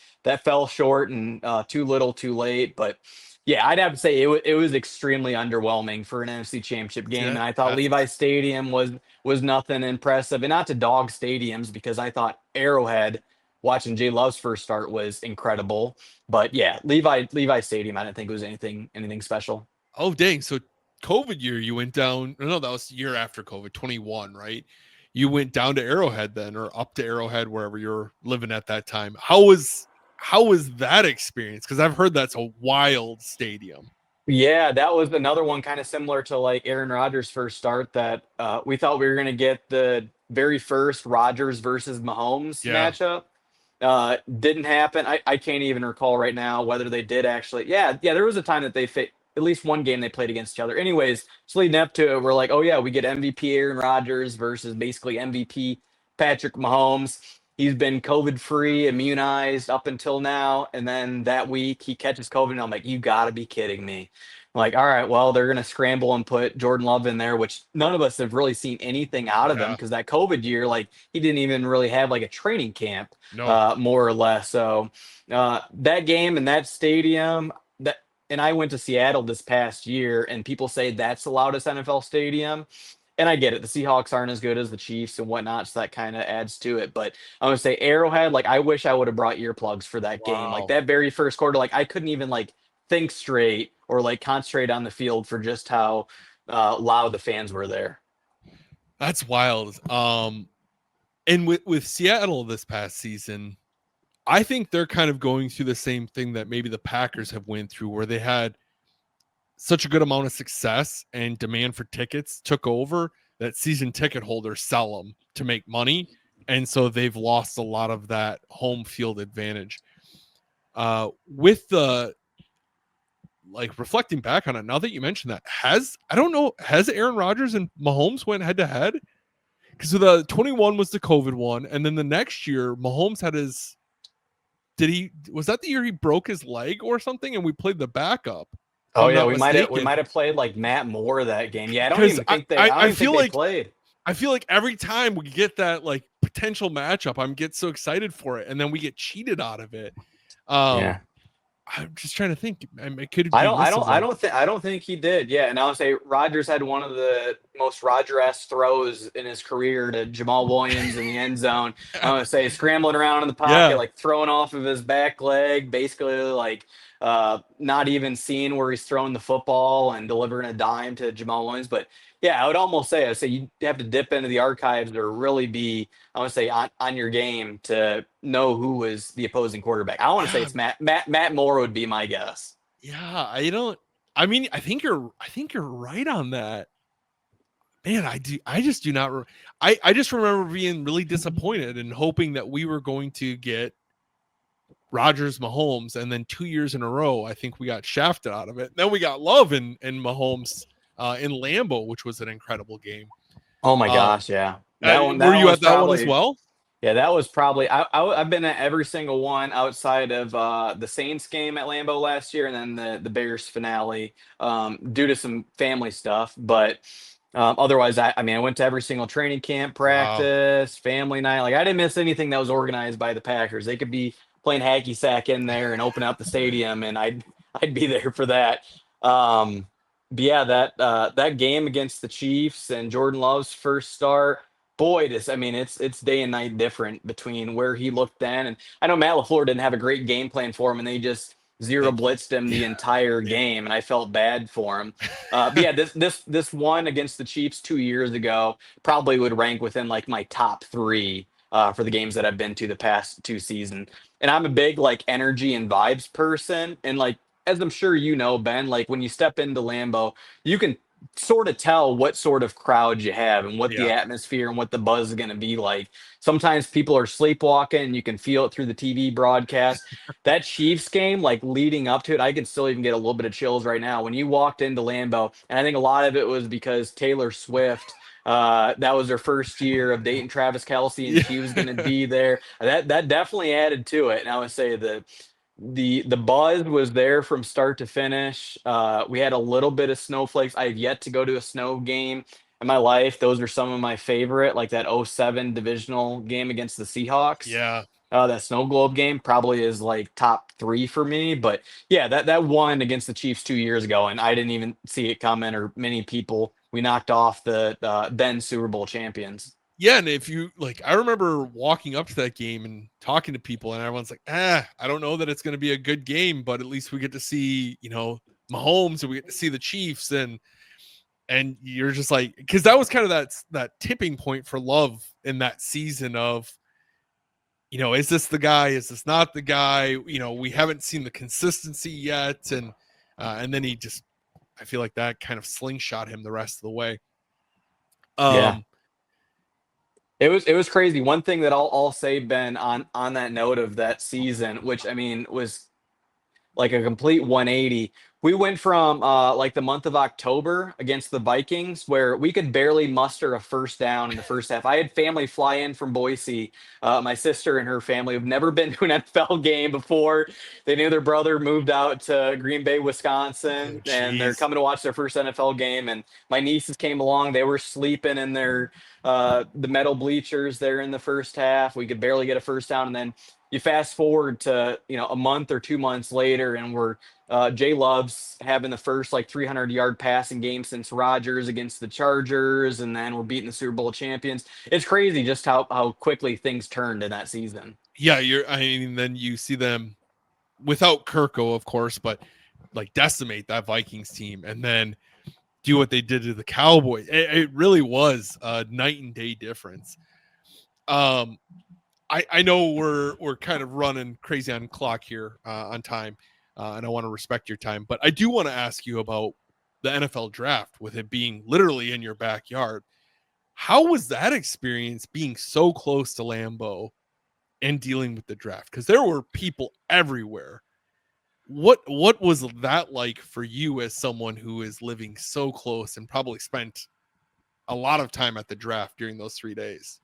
fell short and too little, too late. But yeah, I'd have to say it was extremely underwhelming for an NFC Championship game, Yeah, and I thought Levi Stadium was nothing impressive. And not to dog stadiums because I thought Arrowhead, watching Jay Love's first start was incredible. But yeah, Levi Stadium, I didn't think it was anything special. oh dang. So COVID year you went down. No, that was the year after COVID, 21, right? You went down to Arrowhead then, or up to Arrowhead, wherever you're living at that time. How was that experience? Because I've heard that's a wild stadium. Yeah, that was another one kind of similar to like Aaron Rodgers' first start that we thought we were going to get the very first Rodgers versus Mahomes Yeah. matchup. Didn't happen. I can't even recall right now whether they did actually. Yeah, there was a time that at least one game they played against each other. Anyways, so leading up to it, we're like, oh yeah, we get MVP Aaron Rodgers versus basically MVP Patrick Mahomes. He's been COVID free, immunized up until now, and then that week he catches COVID, and I'm like, you got to be kidding me. I'm like, all right, well, they're gonna scramble and put Jordan Love in there, which none of us have really seen anything out of him Yeah. because that COVID year, like he didn't even really have like a training camp No. more or less. So that game and that stadium, and I went to Seattle this past year, and people say that's the loudest NFL stadium. and I get it. The Seahawks aren't as good as the Chiefs and whatnot, so that kind of adds to it. But I'm gonna say Arrowhead, like I wish I would have brought earplugs for that game. Like Wow. that very first quarter, like I couldn't even like think straight or like concentrate on the field for just how loud the fans were there. That's wild. And with Seattle this past season, I think they're kind of going through the same thing that maybe the Packers have went through, where they had such a good amount of success and demand for tickets took over that season ticket holders sell them to make money, and so they've lost a lot of that home field advantage. With the like reflecting back on it, now that you mentioned that, has Aaron Rodgers and Mahomes went head to head? Because the 21 was the COVID one, and then the next year Mahomes had his. Was that the year he broke his leg or something, and we played the backup? If Oh I'm yeah, not we mistaken, might have played like Matt Moore that game. Yeah, because I don't even think they played. I feel like every time we get that like potential matchup, I'm get so excited for it, and then we get cheated out of it. Yeah. Um, I'm just trying to think. I could be missing one. I don't think he did. Yeah, and I would say Rodgers had one of the most Roger-esque throws in his career to Jamal Williams in the end zone. I would say scrambling around in the pocket, Yeah, like throwing off of his back leg, basically like not even seeing where he's throwing the football and delivering a dime to Jamal Williams. But yeah, I'd say you have to dip into the archives or really be, I want to say, on your game to know who was the opposing quarterback. I want to say yeah, it's Matt Moore would be my guess. yeah. I don't. I mean, I think you're right on that. Man, I just do not. I just remember being really disappointed and hoping that we were going to get Rodgers, Mahomes, and then 2 years in a row, I think we got shafted out of it. Then we got Love and Mahomes in Lambeau, which was an incredible game. Oh my Um, gosh, yeah. were That one you was at that one as probably well? yeah, that was probably I've been at every single one outside of the Saints game at Lambeau last year and then the Bears finale due to some family stuff, but otherwise I mean I went to every single training camp, Wow. practice, family night. Like I didn't miss anything that was organized by the Packers. They could be playing hacky sack in there and open up the stadium and I'd be there for that. Um but yeah, that game against the Chiefs and Jordan Love's first start, boy, this I mean it's day and night different between where he looked then. And I know Matt LaFleur didn't have a great game plan for him, and they just zero They, blitzed him the yeah. entire game, and I felt bad for him. But yeah, this one against the Chiefs 2 years ago probably would rank within like my top three for the games that I've been to the past two seasons. And I'm a big like energy and vibes person, and like as I'm sure you know, Ben, like when you step into Lambeau, you can sort of tell what sort of crowd you have and what the Yeah. atmosphere and what the buzz is going to be like. Sometimes people are sleepwalking and you can feel it through the TV broadcast. That Chiefs game, like leading up to it, I can still even get a little bit of chills right now. When you walked into Lambeau, and I think a lot of it was because Taylor Swift, that was her first year of dating Travis Kelsey, and Yeah. she was going to be there. That definitely added to it. And I would say the buzz was there from start to finish. We had a little bit of snowflakes. I have yet to go to a snow game in my life. Those are some of my favorite, like that '07 divisional game against the Seahawks. Yeah. That snow globe game probably is like top three for me. But yeah, that one against the Chiefs 2 years ago, and I didn't even see it coming, or many people. We knocked off the then Super Bowl champions. Yeah, and if you like, I remember walking up to that game and talking to people, and everyone's like, I don't know that it's going to be a good game, but at least we get to see, Mahomes, and we get to see the Chiefs, and you're just like, because that was kind of that tipping point for Love in that season of, is this the guy? Is this not the guy? We haven't seen the consistency yet, and then he just, I feel like that kind of slingshot him the rest of the way. Yeah. Um, It was crazy. One thing that I'll say, Ben, on that note of that season, which I mean was like a complete 180. We went from like the month of October against the Vikings, where we could barely muster a first down in the first half. I had family fly in from Boise. My sister and her family have never been to an NFL game before. They knew their brother moved out to Green Bay, oh, Wisconsin, and they're jeez. coming to watch their first NFL game. And my nieces came along. They were sleeping in their the metal bleachers there in the first half. We could barely get a first down, and then you fast forward to, a month or 2 months later, and we're Jay Love's having the first like 300-yard passing game since Rodgers against the Chargers, and then we're beating the Super Bowl champions. It's crazy just how quickly things turned in that season. Yeah, I mean, then you see them without Kirko, of course, but like decimate that Vikings team, and then do what they did to the Cowboys. It really was a night and day difference. I know we're kind of running crazy on clock here on time, and I want to respect your time, but I do want to ask you about the NFL draft with it being literally in your backyard. How was that experience being so close to Lambeau and dealing with the draft? Because there were people everywhere. What was that like for you as someone who is living so close and probably spent a lot of time at the draft during those 3 days?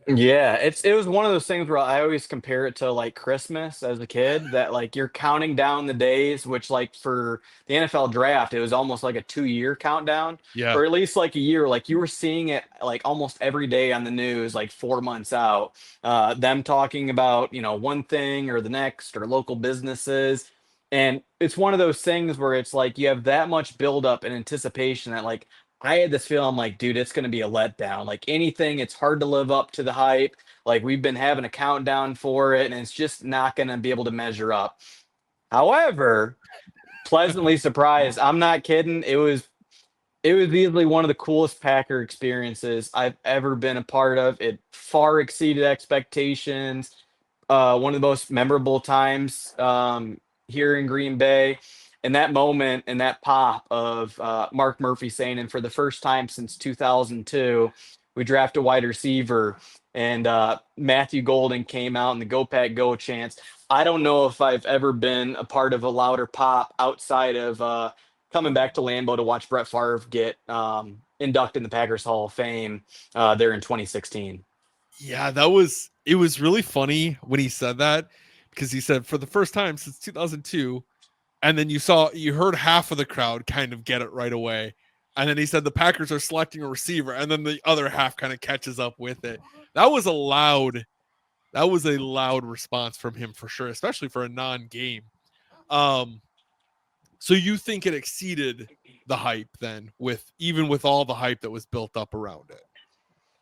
Yeah, it was one of those things where I always compare it to like Christmas as a kid, that like you're counting down the days, which like for the NFL draft, it was almost like a 2-year countdown, Yeah. or at least like a year. Like you were seeing it like almost every day on the news, like 4 months out, them talking about, one thing or the next or local businesses. And it's one of those things where it's like you have that much buildup and anticipation that like I had this feeling like, dude, it's going to be a letdown. Like anything, it's hard to live up to the hype. Like we've been having a countdown for it, and it's just not going to be able to measure up. However, pleasantly surprised. I'm not kidding. It was easily one of the coolest Packer experiences I've ever been a part of. It far exceeded expectations. One of the most memorable times here in Green Bay. And that moment and that pop of Mark Murphy saying, and for the first time since 2002, we draft a wide receiver. And Matthew Golden came out in the Go Pack Go chants. I don't know if I've ever been a part of a louder pop outside of coming back to Lambeau to watch Brett Favre get inducted in the Packers Hall of Fame there in 2016. Yeah, it was really funny when he said that, because he said for the first time since 2002, and then you heard half of the crowd kind of get it right away. And then he said the Packers are selecting a receiver, and then the other half kind of catches up with it. That was a loud response from him for sure, especially for a non-game. Um so you think it exceeded the hype then, with all the hype that was built up around it?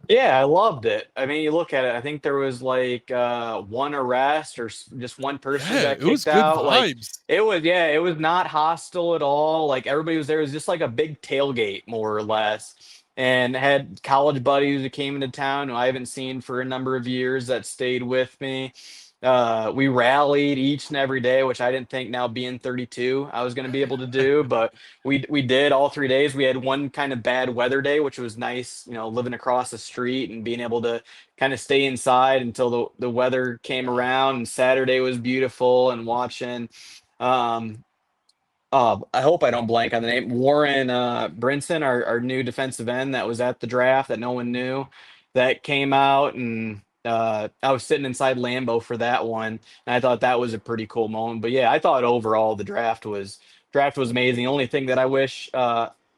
Yeah, I loved it. I mean, you look at it, I think there was like one arrest or just one person who Yeah, got it was kicked good out. Like vibes. it was not hostile at all. Like everybody was there. It was just like a big tailgate, more or less. And had college buddies who came into town who I haven't seen for a number of years that stayed with me. We rallied each and every day, which I didn't think now being 32 I was going to be able to do, but we did all 3 days. We had one kind of bad weather day, which was nice, living across the street and being able to kind of stay inside until the weather came around. And Saturday was beautiful, and watching um, I hope I don't blank on the name. Warren Brinson, our new defensive end that was at the draft that no one knew, that came out, and I was sitting inside Lambeau for that one, and I thought that was a pretty cool moment. But yeah, I thought overall the draft was amazing. The only thing that I wish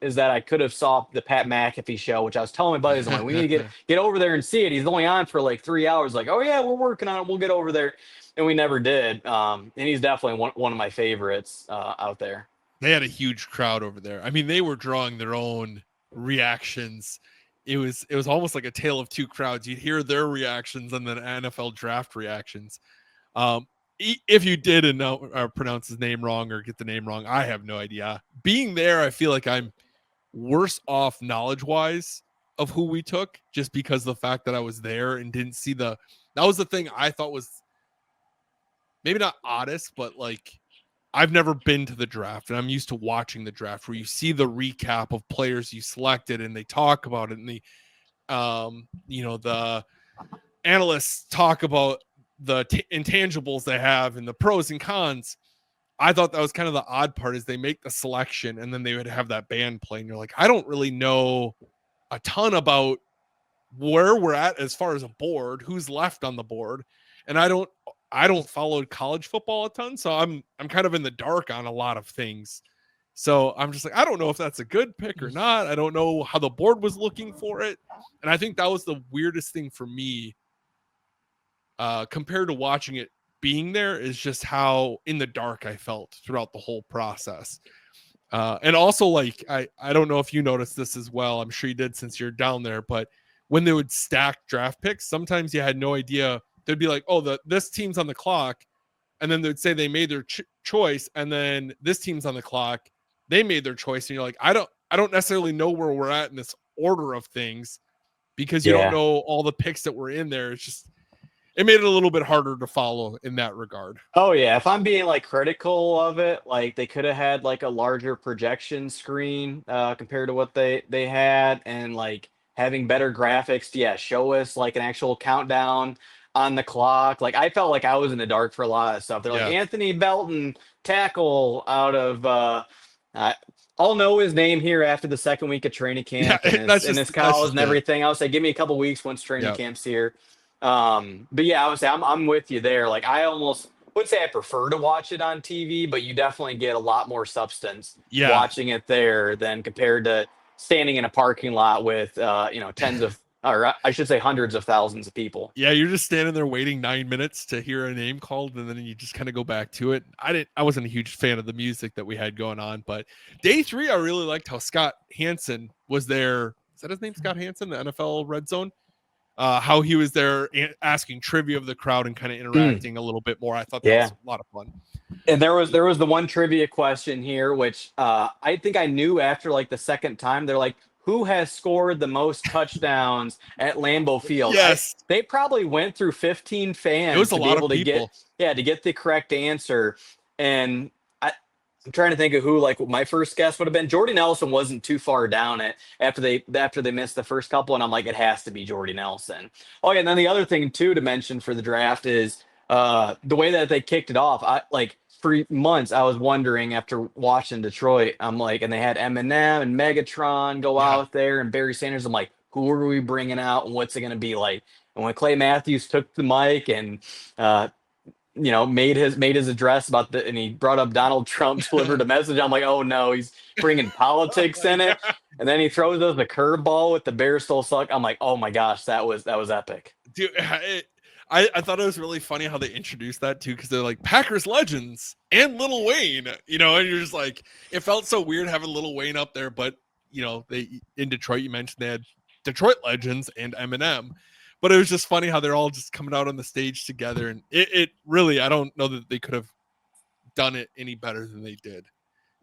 is that I could have saw the Pat McAfee show, which I was telling my buddies, I'm like, we need to get over there and see it. He's only on for like 3 hours. Like, oh yeah, we're working on it. We'll get over there, and we never did. And he's definitely one of my favorites out there. They had a huge crowd over there. I mean, they were drawing their own reactions. It was almost like a tale of two crowds. You'd hear their reactions and then NFL draft reactions. If you did and know or pronounce his name wrong or get the name wrong, I have no idea. Being there, I feel like I'm worse off knowledge wise of who we took, just because of the fact that I was there and didn't see that was the thing I thought was maybe not oddest, but like I've never been to the draft, and I'm used to watching the draft where you see the recap of players you selected and they talk about it, and the analysts talk about the intangibles they have and the pros and cons. I thought that was kind of the odd part, is they make the selection and then they would have that band playing. You're like, I don't really know a ton about where we're at as far as a board, who's left on the board. And I don't follow college football a ton, so I'm kind of in the dark on a lot of things. So I'm just like, I don't know if that's a good pick or not. I don't know how the board was looking for it. And I think that was the weirdest thing for me, compared to watching it being there is just how in the dark I felt throughout the whole process. And also, like, I don't know if you noticed this as well. I'm sure you did since you're down there. But when they would stack draft picks, sometimes you had no idea. They'd be like, "Oh, this team's on the clock," and then they'd say they made their choice, and then this team's on the clock, they made their choice, and you're like, I don't necessarily know where we're at in this order of things because you don't Yeah. know all the picks that were in there. It's just it made it a little bit harder to follow in that regard. Oh yeah, if I'm being like critical of it, like they could have had like a larger projection screen compared to what they had, and like having better graphics to, yeah, show us like an actual countdown on the clock. Like I felt like I was in the dark for a lot of stuff. They're like Yeah, Anthony Belton tackle out of I- I'll know his name here after the second week of training yeah, camp and his that's college and just it. everything. I would say give me a couple weeks once training Yeah, camp's here. But yeah, I would say I'm with you there. Like I almost would say I prefer to watch it on TV, but you definitely get a lot more substance yeah. watching it there than compared to standing in a parking lot with tens of, or I should say hundreds of thousands of people. Yeah, you're just standing there waiting 9 minutes to hear a name called, and then you just kind of go back to it. I wasn't a huge fan of the music that we had going on, but day three, I really liked how Scott Hansen was there. Is that his name, Scott Hansen, the NFL Red Zone? How he was there asking trivia of the crowd and kind of Mm, interacting a little bit more. I thought that was yeah. a lot of fun. And there was the one trivia question here, which I think I knew after like the second time. They're like, who has scored the most touchdowns at Lambeau Field? Yes, They probably went through 15 it fans was a to be lot of able to get, people. yeah, to get the correct answer. And I'm trying to think of who, like my first guess would have been Jordy Nelson. Wasn't too far down it after they missed the first couple, and I'm like, it has to be Jordy Nelson. Oh yeah, and then the other thing too to mention for the draft is the way that they kicked it off. I like for months I was wondering after watching Detroit. I'm like, and they had Eminem and Megatron go Yeah, out there and Barry Sanders. I'm like, who are we bringing out and what's it going to be like? And when Clay Matthews took the mic and uh, made his address about and he brought up Donald Trump delivered a message. I'm like, oh no, he's bringing politics in it. yeah. And then he throws us the curveball with the bear still suck. I'm like, oh my gosh, that was epic. Dude, I thought it was really funny how they introduced that too, because they're like Packers legends and Lil Wayne, and you're just like, it felt so weird having Lil Wayne up there, but they in Detroit, you mentioned they had Detroit legends and Eminem, but it was just funny how they're all just coming out on the stage together, and it really, I don't know that they could have done it any better than they did.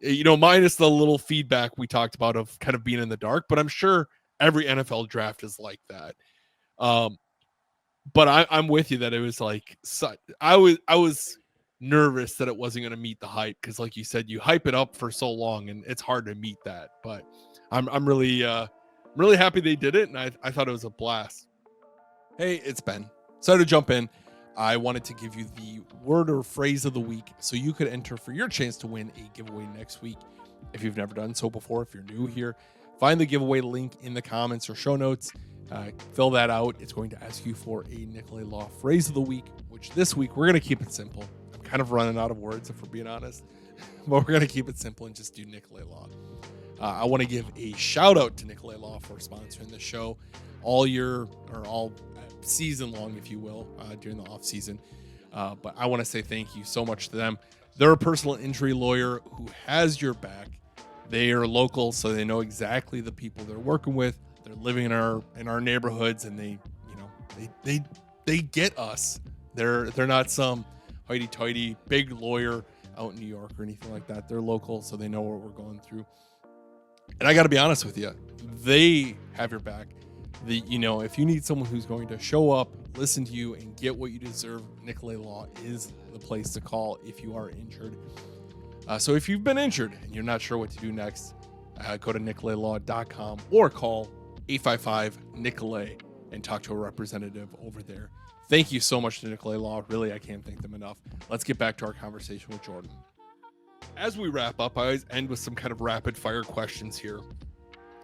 Minus the little feedback we talked about of kind of being in the dark, but I'm sure every NFL draft is like that. Um, but I'm with you that it was like I was nervous that it wasn't going to meet the hype because, like you said, you hype it up for so long and it's hard to meet that. But I'm really happy they did it, and I thought it was a blast. Hey, it's Ben. So to jump in, I wanted to give you the word or phrase of the week so you could enter for your chance to win a giveaway next week. If you've never done so before, if you're new here, find the giveaway link in the comments or show notes. Fill that out. It's going to ask you for a Nicolay Law phrase of the week, which this week we're going to keep it simple. I'm kind of running out of words, if we're being honest, but we're going to keep it simple and just do Nicolay Law. I want to give a shout out to Nicolay Law for sponsoring the show all year or all season long, if you will, during the off season. But I want to say thank you so much to them. They're a personal injury lawyer who has your back. They are local, so they know exactly the people they're working with. They're living in our neighborhoods, and they get us. They're not some hoity-toity big lawyer out in New York or anything like that. They're local, so they know what we're going through. And I got to be honest with you, they have your back. If you need someone who's going to show up, listen to you, and get what you deserve, Nicolay Law is the place to call if you are injured. So if you've been injured and you're not sure what to do next, go to nicolaylaw.com or call 855-NICOLAY and talk to a representative over there. Thank you so much to Nicolay Law. Really, I can't thank them enough. Let's get back to our conversation with Jordan. As we wrap up, I always end with some kind of rapid fire questions here.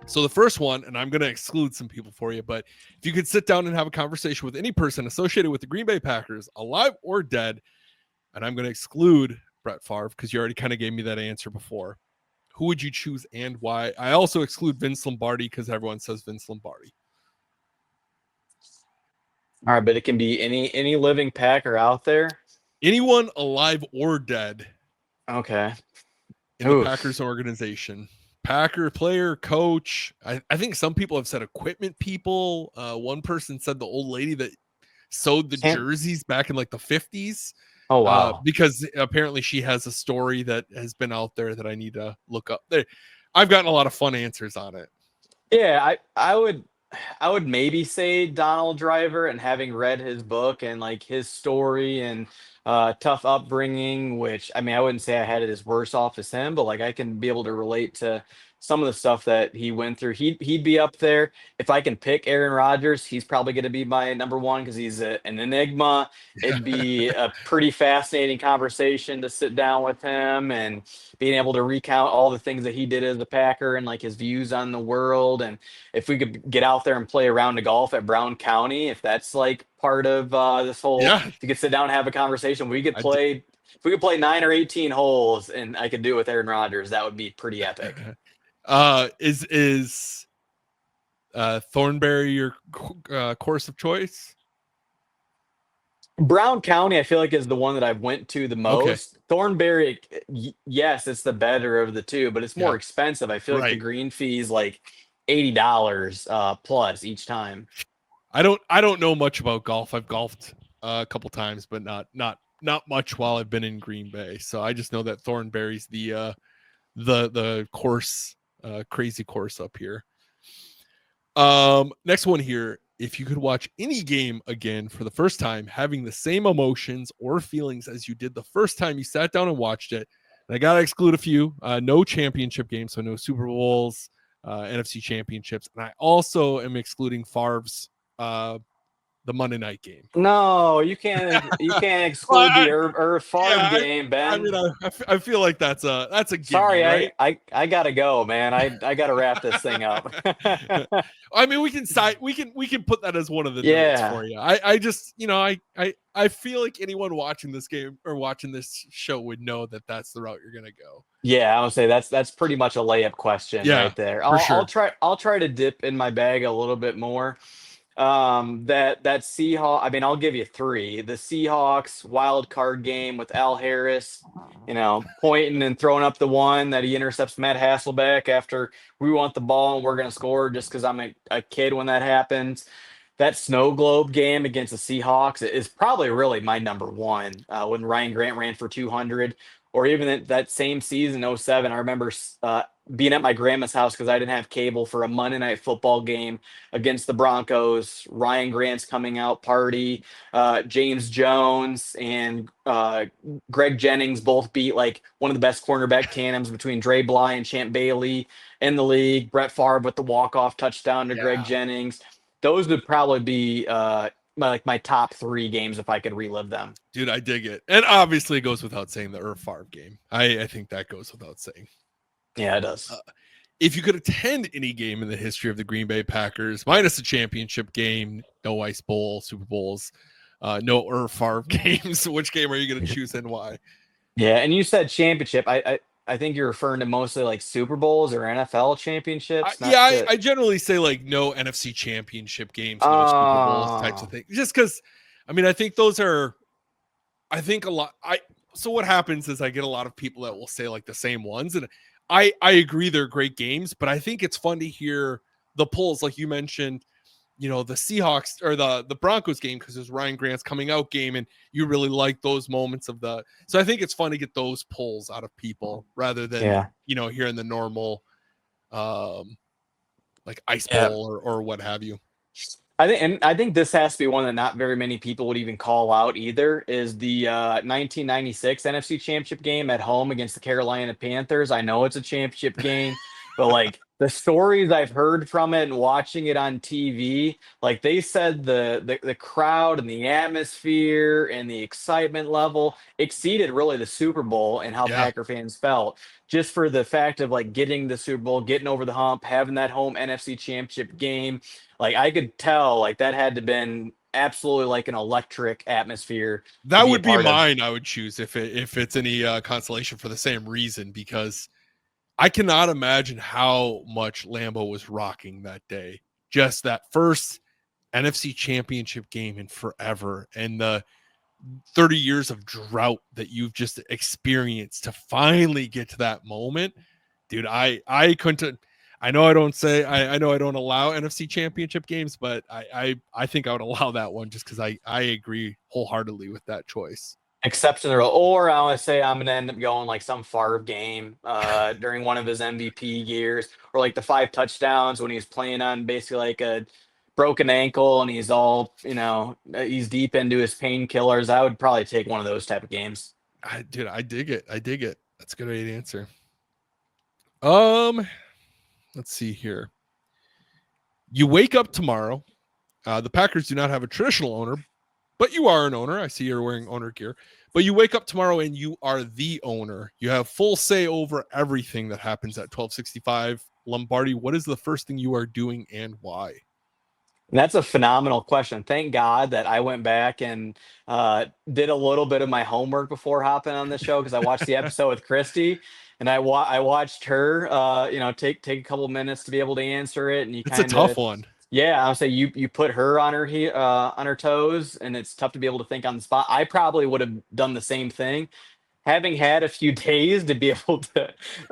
So the first one, and I'm going to exclude some people for you, but if you could sit down and have a conversation with any person associated with the Green Bay Packers, alive or dead, and I'm going to exclude Brett Favre because you already kind of gave me that answer before. Who would you choose and why? I also exclude Vince Lombardi because everyone says Vince Lombardi. All right, but it can be any living Packer out there. Anyone alive or dead Okay. in the Oof. Packers organization. Packer player, coach. I think some people have said equipment people. One person said the old lady that sewed the Can't. jerseys back in like the 50s. Oh wow. Because apparently she has a story that has been out there that I need to look up. I've gotten a lot of fun answers on it. Yeah, I would maybe say Donald Driver, and having read his book and like his story and tough upbringing, which I mean I wouldn't say I had it as worse off as him, but like I can be able to relate to some of the stuff that he went through. He'd be up there. If I can pick Aaron Rodgers, he's probably going to be my number one because he's an enigma. It'd be a pretty fascinating conversation to sit down with him and being able to recount all the things that he did as a Packer and like his views on the world. And if we could get out there and play a round of golf at Brown County, if that's like part of this whole, Yeah. if you could sit down and have a conversation, we could I, play. If we could play 9 or 18 holes, and I could do it with Aaron Rodgers, that would be pretty epic. is Thornberry your course of choice? Brown County, I feel like is the one that I've went to the Okay. most. Thornberry, yes, it's the better of the two, but it's more Yeah. expensive. I feel like the Right. green fees like $80 plus each time. I don't know much about golf. I've golfed a couple times, but not much while I've been in Green Bay. So I just know that Thornberry's the course, crazy course up here. Next one here. If you could watch any game again for the first time, having the same emotions or feelings as you did the first time you sat down and watched it, and I gotta exclude a few. No championship games, so no Super Bowls, NFC championships, and I also am excluding Favre's the Monday night game. No, you can't Well, exclude the Irv Favre yeah, game, I mean, Ben. I feel like that's a gimme, Sorry, I, right? I gotta go, man. I gotta wrap this thing up. I mean, we can put that as one of the notes Yeah. for you. I just I feel like anyone watching this game or watching this show would know that that's the route you're gonna go. Yeah, I would say that's pretty much a layup question Yeah, right there. for I'll sure. try to dip in my bag a little bit more. That Seahawk. I mean, I'll give you three. The Seahawks wild card game with Al Harris, pointing and throwing up the one that he intercepts Matt Hasselbeck after we want the ball and we're gonna score just because I'm a kid when that happens. That snow globe game against the Seahawks is probably really my number one. When Ryan Grant ran for 200, or even that same season, '07. I remember being at my grandma's house because I didn't have cable for a Monday night football game against the Broncos. Ryan Grant's coming out party. James Jones and Greg Jennings both beat like one of the best cornerback tandems between Dre Bly and Champ Bailey in the league. Brett Favre with the walk-off touchdown to Greg Yeah, Jennings. Those would probably be my top three games if I could relive them. dude, I dig it, and obviously it goes without saying the Irv Favre game. I think that goes without saying. Yeah, it does. If you could attend any game in the history of the Green Bay Packers, minus a championship game, no Ice Bowl, Super Bowls, no Irv Favre games, which game are you going to choose and why? Yeah, and you said championship. I think you're referring to mostly like Super Bowls or NFL championships, Yeah, not to. I generally say like no NFC championship games, no Super Bowls types of Oh, things. Just because, I mean, I think those are, I think a lot. So what happens is I get a lot of people that will say like the same ones, and I agree they're great games, but I think it's fun to hear the polls, like you mentioned, the Seahawks or the Broncos game because it's Ryan Grant's coming out game, and you really like those moments of the. So I think it's fun to get those polls out of people rather than yeah. hearing the normal, like Ice Yeah. Bowl or what have you. I think this has to be one that not very many people would even call out either. Is the 1996 NFC Championship game at home against the Carolina Panthers? I know it's a championship game, but like the stories I've heard from it and watching it on TV, like they said the crowd and the atmosphere and the excitement level exceeded really the Super Bowl and how Yeah, Packer fans felt. Just for the fact of like getting the Super Bowl, getting over the hump, having that home NFC Championship game, like I could tell like that had to been absolutely like an electric atmosphere to that be a would be part of. mine. I would choose if it's any consolation for the same reason because I cannot imagine how much Lambeau was rocking that day. Just that first NFC Championship game in forever, and 30 years of drought that you've just experienced to finally get to that moment, dude, I couldn't. I know I don't allow NFC championship games, but I think I would allow that one just because I agree wholeheartedly with that choice. Exception to the rule. Or I want to say I'm gonna end up going like some Favre game during one of his MVP years, or like the 5 touchdowns when he's playing on basically like a broken ankle and he's all he's deep into his painkillers. I would probably take one of those type of games. Dude, I dig it. I dig it. That's a good answer. Um, let's see here. You wake up tomorrow. The Packers do not have a traditional owner, but you are an owner. I see you're wearing owner gear. But you wake up tomorrow and you are the owner. You have full say over everything that happens at 1265 Lombardi. What is the first thing you are doing and why? And that's a phenomenal question. Thank God that I went back and did a little bit of my homework before hopping on the show because I watched the episode with Christy and I watched her, take a couple minutes to be able to answer it. And you It's a kind tough of, one. yeah, I'll say you put her on on her toes, and it's tough to be able to think on the spot. I probably would have done the same thing having had a few days to be able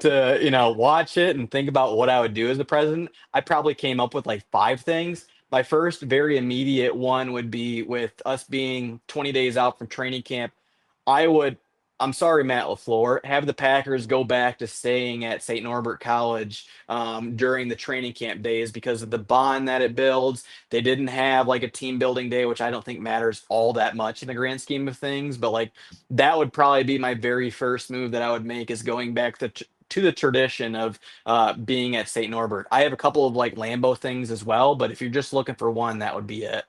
to watch it and think about what I would do as the president. I probably came up with like 5 things. My first very immediate one would be with us being 20 days out from training camp. I would, I'm sorry, Matt LaFleur, have the Packers go back to staying at St. Norbert College during the training camp days because of the bond that it builds. They didn't have like a team building day, which I don't think matters all that much in the grand scheme of things. But like that would probably be my very first move that I would make is going back to the tradition of being at St. Norbert. I have a couple of like Lambeau things as well, but if you're just looking for one, that would be it.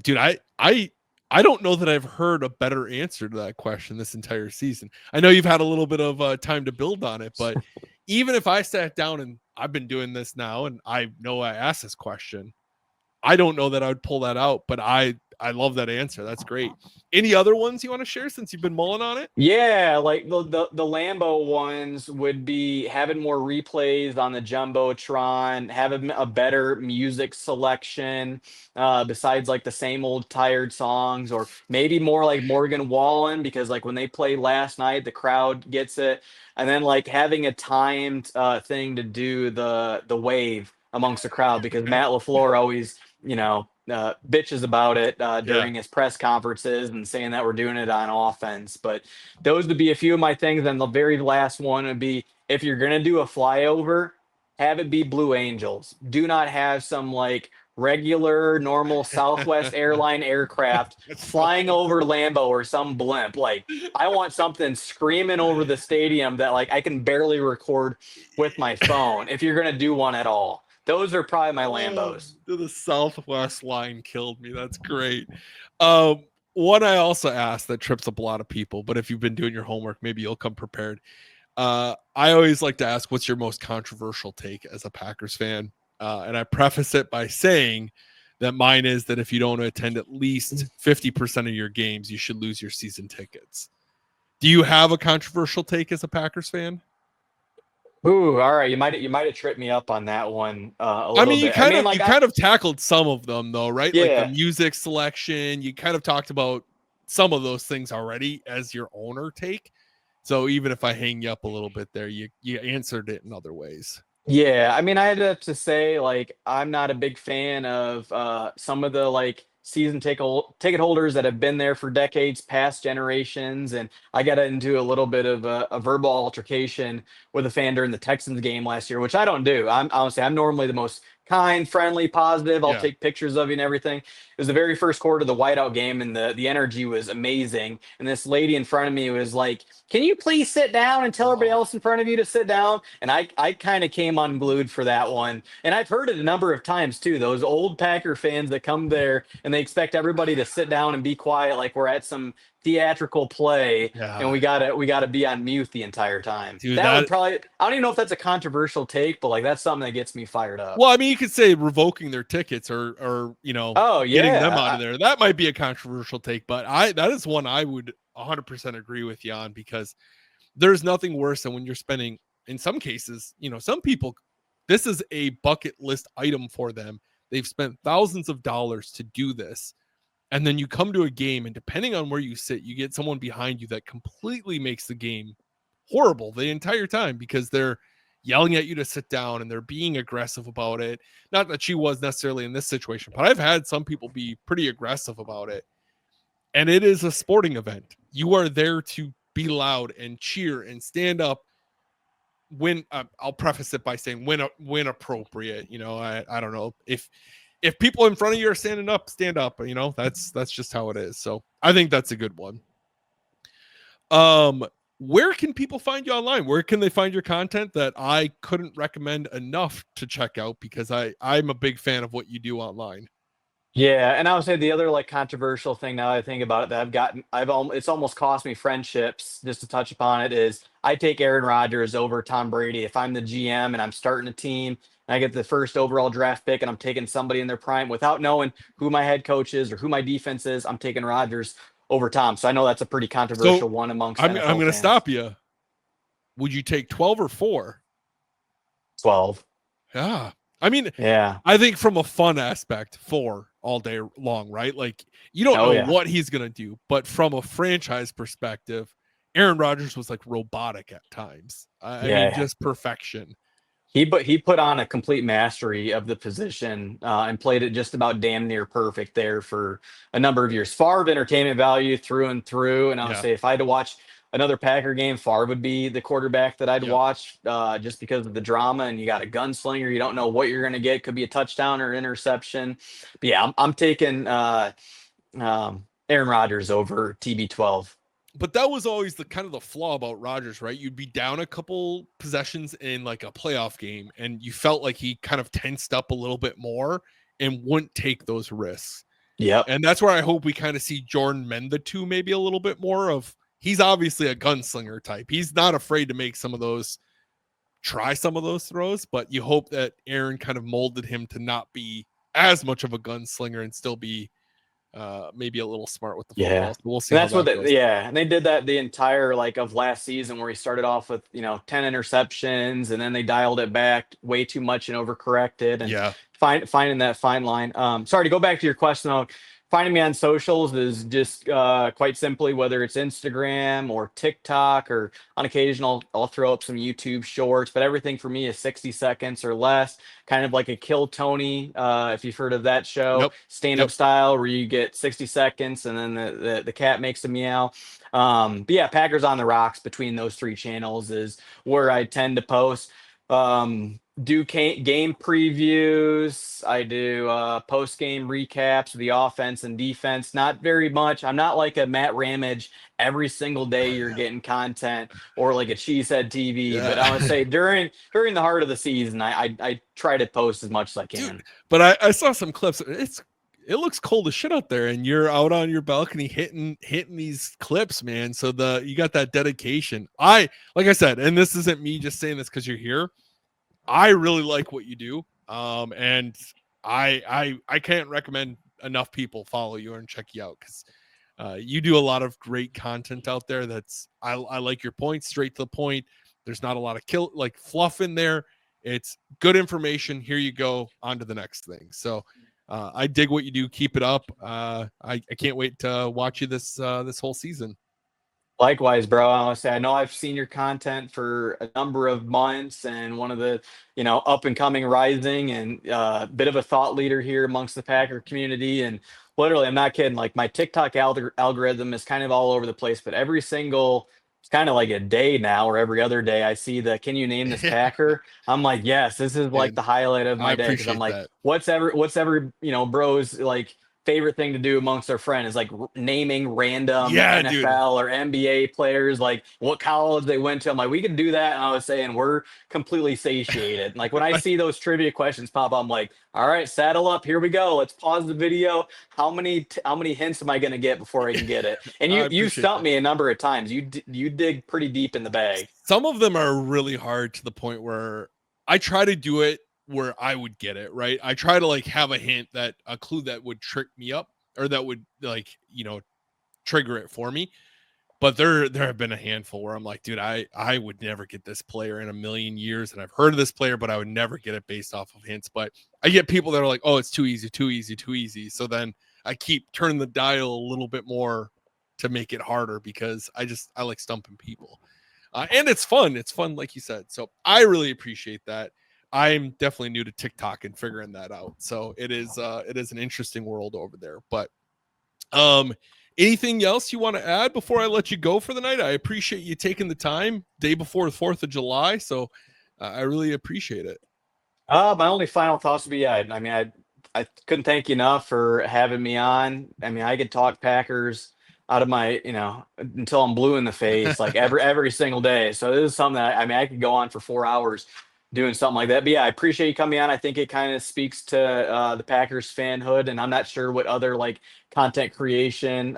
Dude, I don't know that I've heard a better answer to that question this entire season. I know you've had a little bit of time to build on it, but even if I sat down and I've been doing this now and I know I asked this question, I don't know that I would pull that out, but I love that answer. That's great. Any other ones you want to share since you've been mulling on it? Yeah, like the Lambo ones would be having more replays on the Jumbotron, having a better music selection, besides like the same old tired songs, or maybe more like Morgan Wallen, because like when they play last night, the crowd gets it. And then like having a timed thing to do the wave amongst the crowd, because Matt LaFleur always, bitches about it Yeah. during his press conferences and saying that we're doing it on offense. But those would be a few of my things. And the very last one would be if you're going to do a flyover, have it be Blue Angels. Do not have some like regular, normal Southwest airline aircraft flying over Lambeau or some blimp. Like, I want something screaming over the stadium that like I can barely record with my phone if you're going to do one at all. Those are probably my Oh, Lambos. the Southwest line killed me. That's great. One I also asked that trips up a lot of people, but if you've been doing your homework, maybe you'll come prepared. I always like to ask, what's your most controversial take as a Packers fan? And I preface it by saying that mine is that if you don't attend at least 50% of your games, you should lose your season tickets. Do you have a controversial take as a Packers fan? Ooh, all right. You might have tripped me up on that one a I little mean, bit. I mean, you like kind of tackled some of them though, right? Like the yeah, music selection. You kind of talked about some of those things already as your owner take. So even if I hang you up a little bit there, you answered it in other ways. yeah. I mean, I had to say like I'm not a big fan of some of the like season ticket holders that have been there for decades, past generations, and I got into a little bit of a verbal altercation with a fan during the Texans game last year, which I don't do. I'm honestly I'm normally the most kind, friendly, positive. I'll Yeah. take pictures of you and everything. It was the very first quarter of the whiteout game, and the energy was amazing. And this lady in front of me was like, "Can you please sit down and tell everybody Oh, else in front of you to sit down?" And I kind of came unglued for that one. And I've heard it a number of times too. Those old Packer fans that come there and they expect everybody to sit down and be quiet, like we're at some theatrical play and yeah, we gotta be on mute the entire time. dude. That would That probably, I don't even know if that's a controversial take, but like that's something that gets me fired up. well, I mean, you could say revoking their tickets or Oh getting them out yeah. of there. That might be a controversial take, but I that is one I would 100% agree with you on because there's nothing worse than when you're spending in some cases, some people this is a bucket list item for them. They've spent thousands of dollars to do this And then you come to a game, and depending on where you sit, you get someone behind you that completely makes the game horrible the entire time because they're yelling at you to sit down and they're being aggressive about it. Not that she was necessarily in this situation, but I've had some people be pretty aggressive about it. And it is a sporting event. You are there to be loud and cheer and stand up when I'll preface it by saying when appropriate. I don't know if people in front of you are standing up, stand up. That's just how it is. So I think that's a good one. Where can people find you online? Where can they find your content that I couldn't recommend enough to check out because I'm a big fan of what you do online? Yeah, and I would say the other like controversial thing now that I think about it that it's almost cost me friendships just to touch upon it is I take Aaron Rodgers over Tom Brady. If I'm the GM and I'm starting a team and I get the first overall draft pick and I'm taking somebody in their prime without knowing who my head coach is or who my defense is, I'm taking Rodgers over Tom. So I know that's a pretty So controversial one amongst I'm NFL going to fans. stop you. Would you take 12 or 4? 12. Yeah. I mean, Yeah. I think from a fun aspect, 4 all day long, right? Like you don't Oh know yeah. what he's going to do, but from a franchise perspective, Aaron Rodgers was like robotic at times. I mean, Yeah. just perfection. He put on a complete mastery of the position and played it just about damn near perfect there for a number of years. Favre entertainment value through and through. And I would Yeah. say if I had to watch another Packer game, Favre would be the quarterback that I'd Yep. watch just because of the drama. And you got a gunslinger, you don't know what you're going to get. Could be a touchdown or interception. But yeah, I'm taking Aaron Rodgers over TB12. But that was always the kind of the flaw about Rodgers, right? You'd be down a couple possessions in like a playoff game, and you felt like he kind of tensed up a little bit more and wouldn't take those risks. Yep. And that's where I hope we kind of see Jordan mend the two maybe a little bit more of he's obviously a gunslinger type. He's not afraid to make try some of those throws, but you hope that Aaron kind of molded him to not be as much of a gunslinger and still be maybe a little smart with the Yeah. football. So we'll see And how that's what that goes. yeah, and they did that the entire like of last season where he started off with, 10 interceptions and then they dialed it back way too much and overcorrected and Yeah. finding that fine line. Sorry to go back to your question though. Finding me on socials is just quite simply whether it's Instagram or TikTok or on occasion I'll throw up some YouTube shorts, but everything for me is 60 seconds or less, kind of like a Kill Tony, if you've heard of that show, Yep. stand-up Yep. style where you get 60 seconds and then the cat makes a meow. But yeah, Packers on the Rocks between those three channels is where I tend to post. Do game previews. I do post game recaps of the offense and defense. Not very much. I'm not like a Matt Ramage. Every single day you're getting content or like a Cheesehead TV. But I would Yeah. say during the heart of the season, I try to post as much as I Dude, can. but I saw some clips. It looks cold as shit out there, and you're out on your balcony hitting these clips, man. So you got that dedication. Like I said, and this isn't me just saying this because you're here. I really like what you do. And I can't recommend enough people follow you and check you out because you do a lot of great content out there. I like your points, straight to the point. There's not a lot of fluff in there. It's good information. Here you go. On to the next thing. So I dig what you do. Keep it up. I can't wait to watch you this whole season. Likewise, bro. I want to say I know I've seen your content for a number of months, and one of the up and coming, rising, and bit of a thought leader here amongst the Packer community. And literally, I'm not kidding. Like my TikTok algorithm is kind of all over the place, but every single it's kind of like a day now or every other day I see the "Can you name this Yeah, Packer?" I'm like, yes, this is like and the highlight of I my day because I'm appreciate like, that. what's ever bros like favorite thing to do amongst our friends is like naming random Yeah, dude. NFL or NBA players, like what college they went to. I'm like, we can do that. And I was saying, we're completely satiated. Like when I see those trivia questions pop up, I'm like, all right, saddle up. Here we go. Let's pause the video. How many hints am I going to get before I can get it? And I you appreciate stumped that. me a number of times. You dig pretty deep in the bag. Some of them are really hard to the point where I try to do it where I would get it, right? I try to like have a clue that would trick me up or that would trigger it for me. But there have been a handful where I'm like, dude, I would never get this player in a million years. And I've heard of this player, but I would never get it based off of hints. But I get people that are like, oh, it's too easy, too easy, too easy. So then I keep turning the dial a little bit more to make it harder because I like stumping people. And it's fun. It's fun, like you said. So I really appreciate that. I'm definitely new to TikTok and figuring that out. So it is an interesting world over there. But anything else you want to add before I let you go for the night? I appreciate you taking the time day before the 4th of July. So I really appreciate it. My only final thoughts would be, yeah, I mean, I couldn't thank you enough for having me on. I mean, I could talk Packers out of my, until I'm blue in the face, like every single day. So this is something that I mean, I could go on for 4 hours doing something like that. But yeah, I appreciate you coming on. I think it kind of speaks to the Packers fanhood, and I'm not sure what other like content creation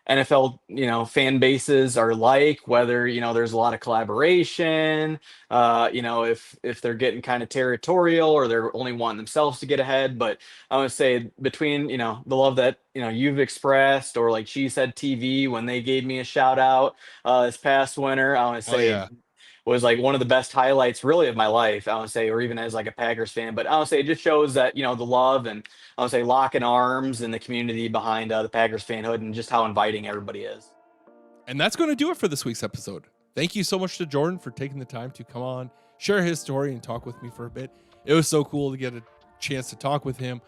NFL fan bases are like. Whether there's a lot of collaboration, if they're getting kind of territorial or they're only wanting themselves to get ahead. But I would say between, the love that, you've expressed, or like She Said TV when they gave me a shout out this past winter, I want to Oh say yeah. was like one of the best highlights really of my life, I would say, or even as like a Packers fan. But I would say it just shows that, the love and I would say locking arms and the community behind the Packers fanhood and just how inviting everybody is. And that's going to do it for this week's episode. Thank you so much to Jordan for taking the time to come on, share his story, and talk with me for a bit. It was so cool to get a chance to talk with him.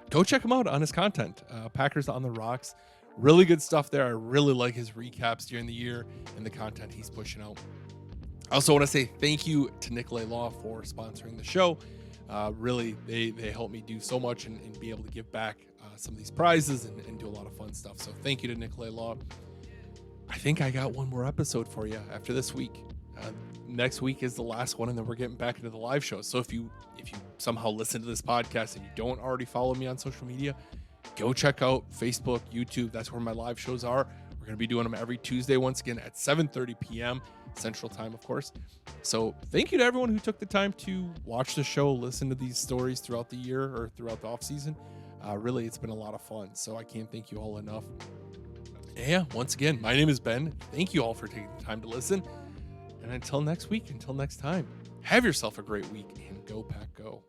Go check him out on his content. Packers on the Rocks. Really good stuff there. I really like his recaps during the year and the content he's pushing out. I also want to say thank you to Nicolay Law for sponsoring the show. Really, they help me do so much and be able to give back some of these prizes and do a lot of fun stuff. So thank you to Nicolay Law. I think I got one more episode for you after this week. Next week is the last one, and then we're getting back into the live show. So if you somehow listen to this podcast and you don't already follow me on social media, go check out Facebook, YouTube. That's where my live shows are. We're going to be doing them every Tuesday once again at 7:30 p.m. Central Time, of course. So thank you to everyone who took the time to watch the show, listen to these stories throughout the year or throughout the off season. Really, it's been a lot of fun. So I can't thank you all enough. Yeah, once again, my name is Ben. Thank you all for taking the time to listen. And until next week, until next time, have yourself a great week and go Pack Go.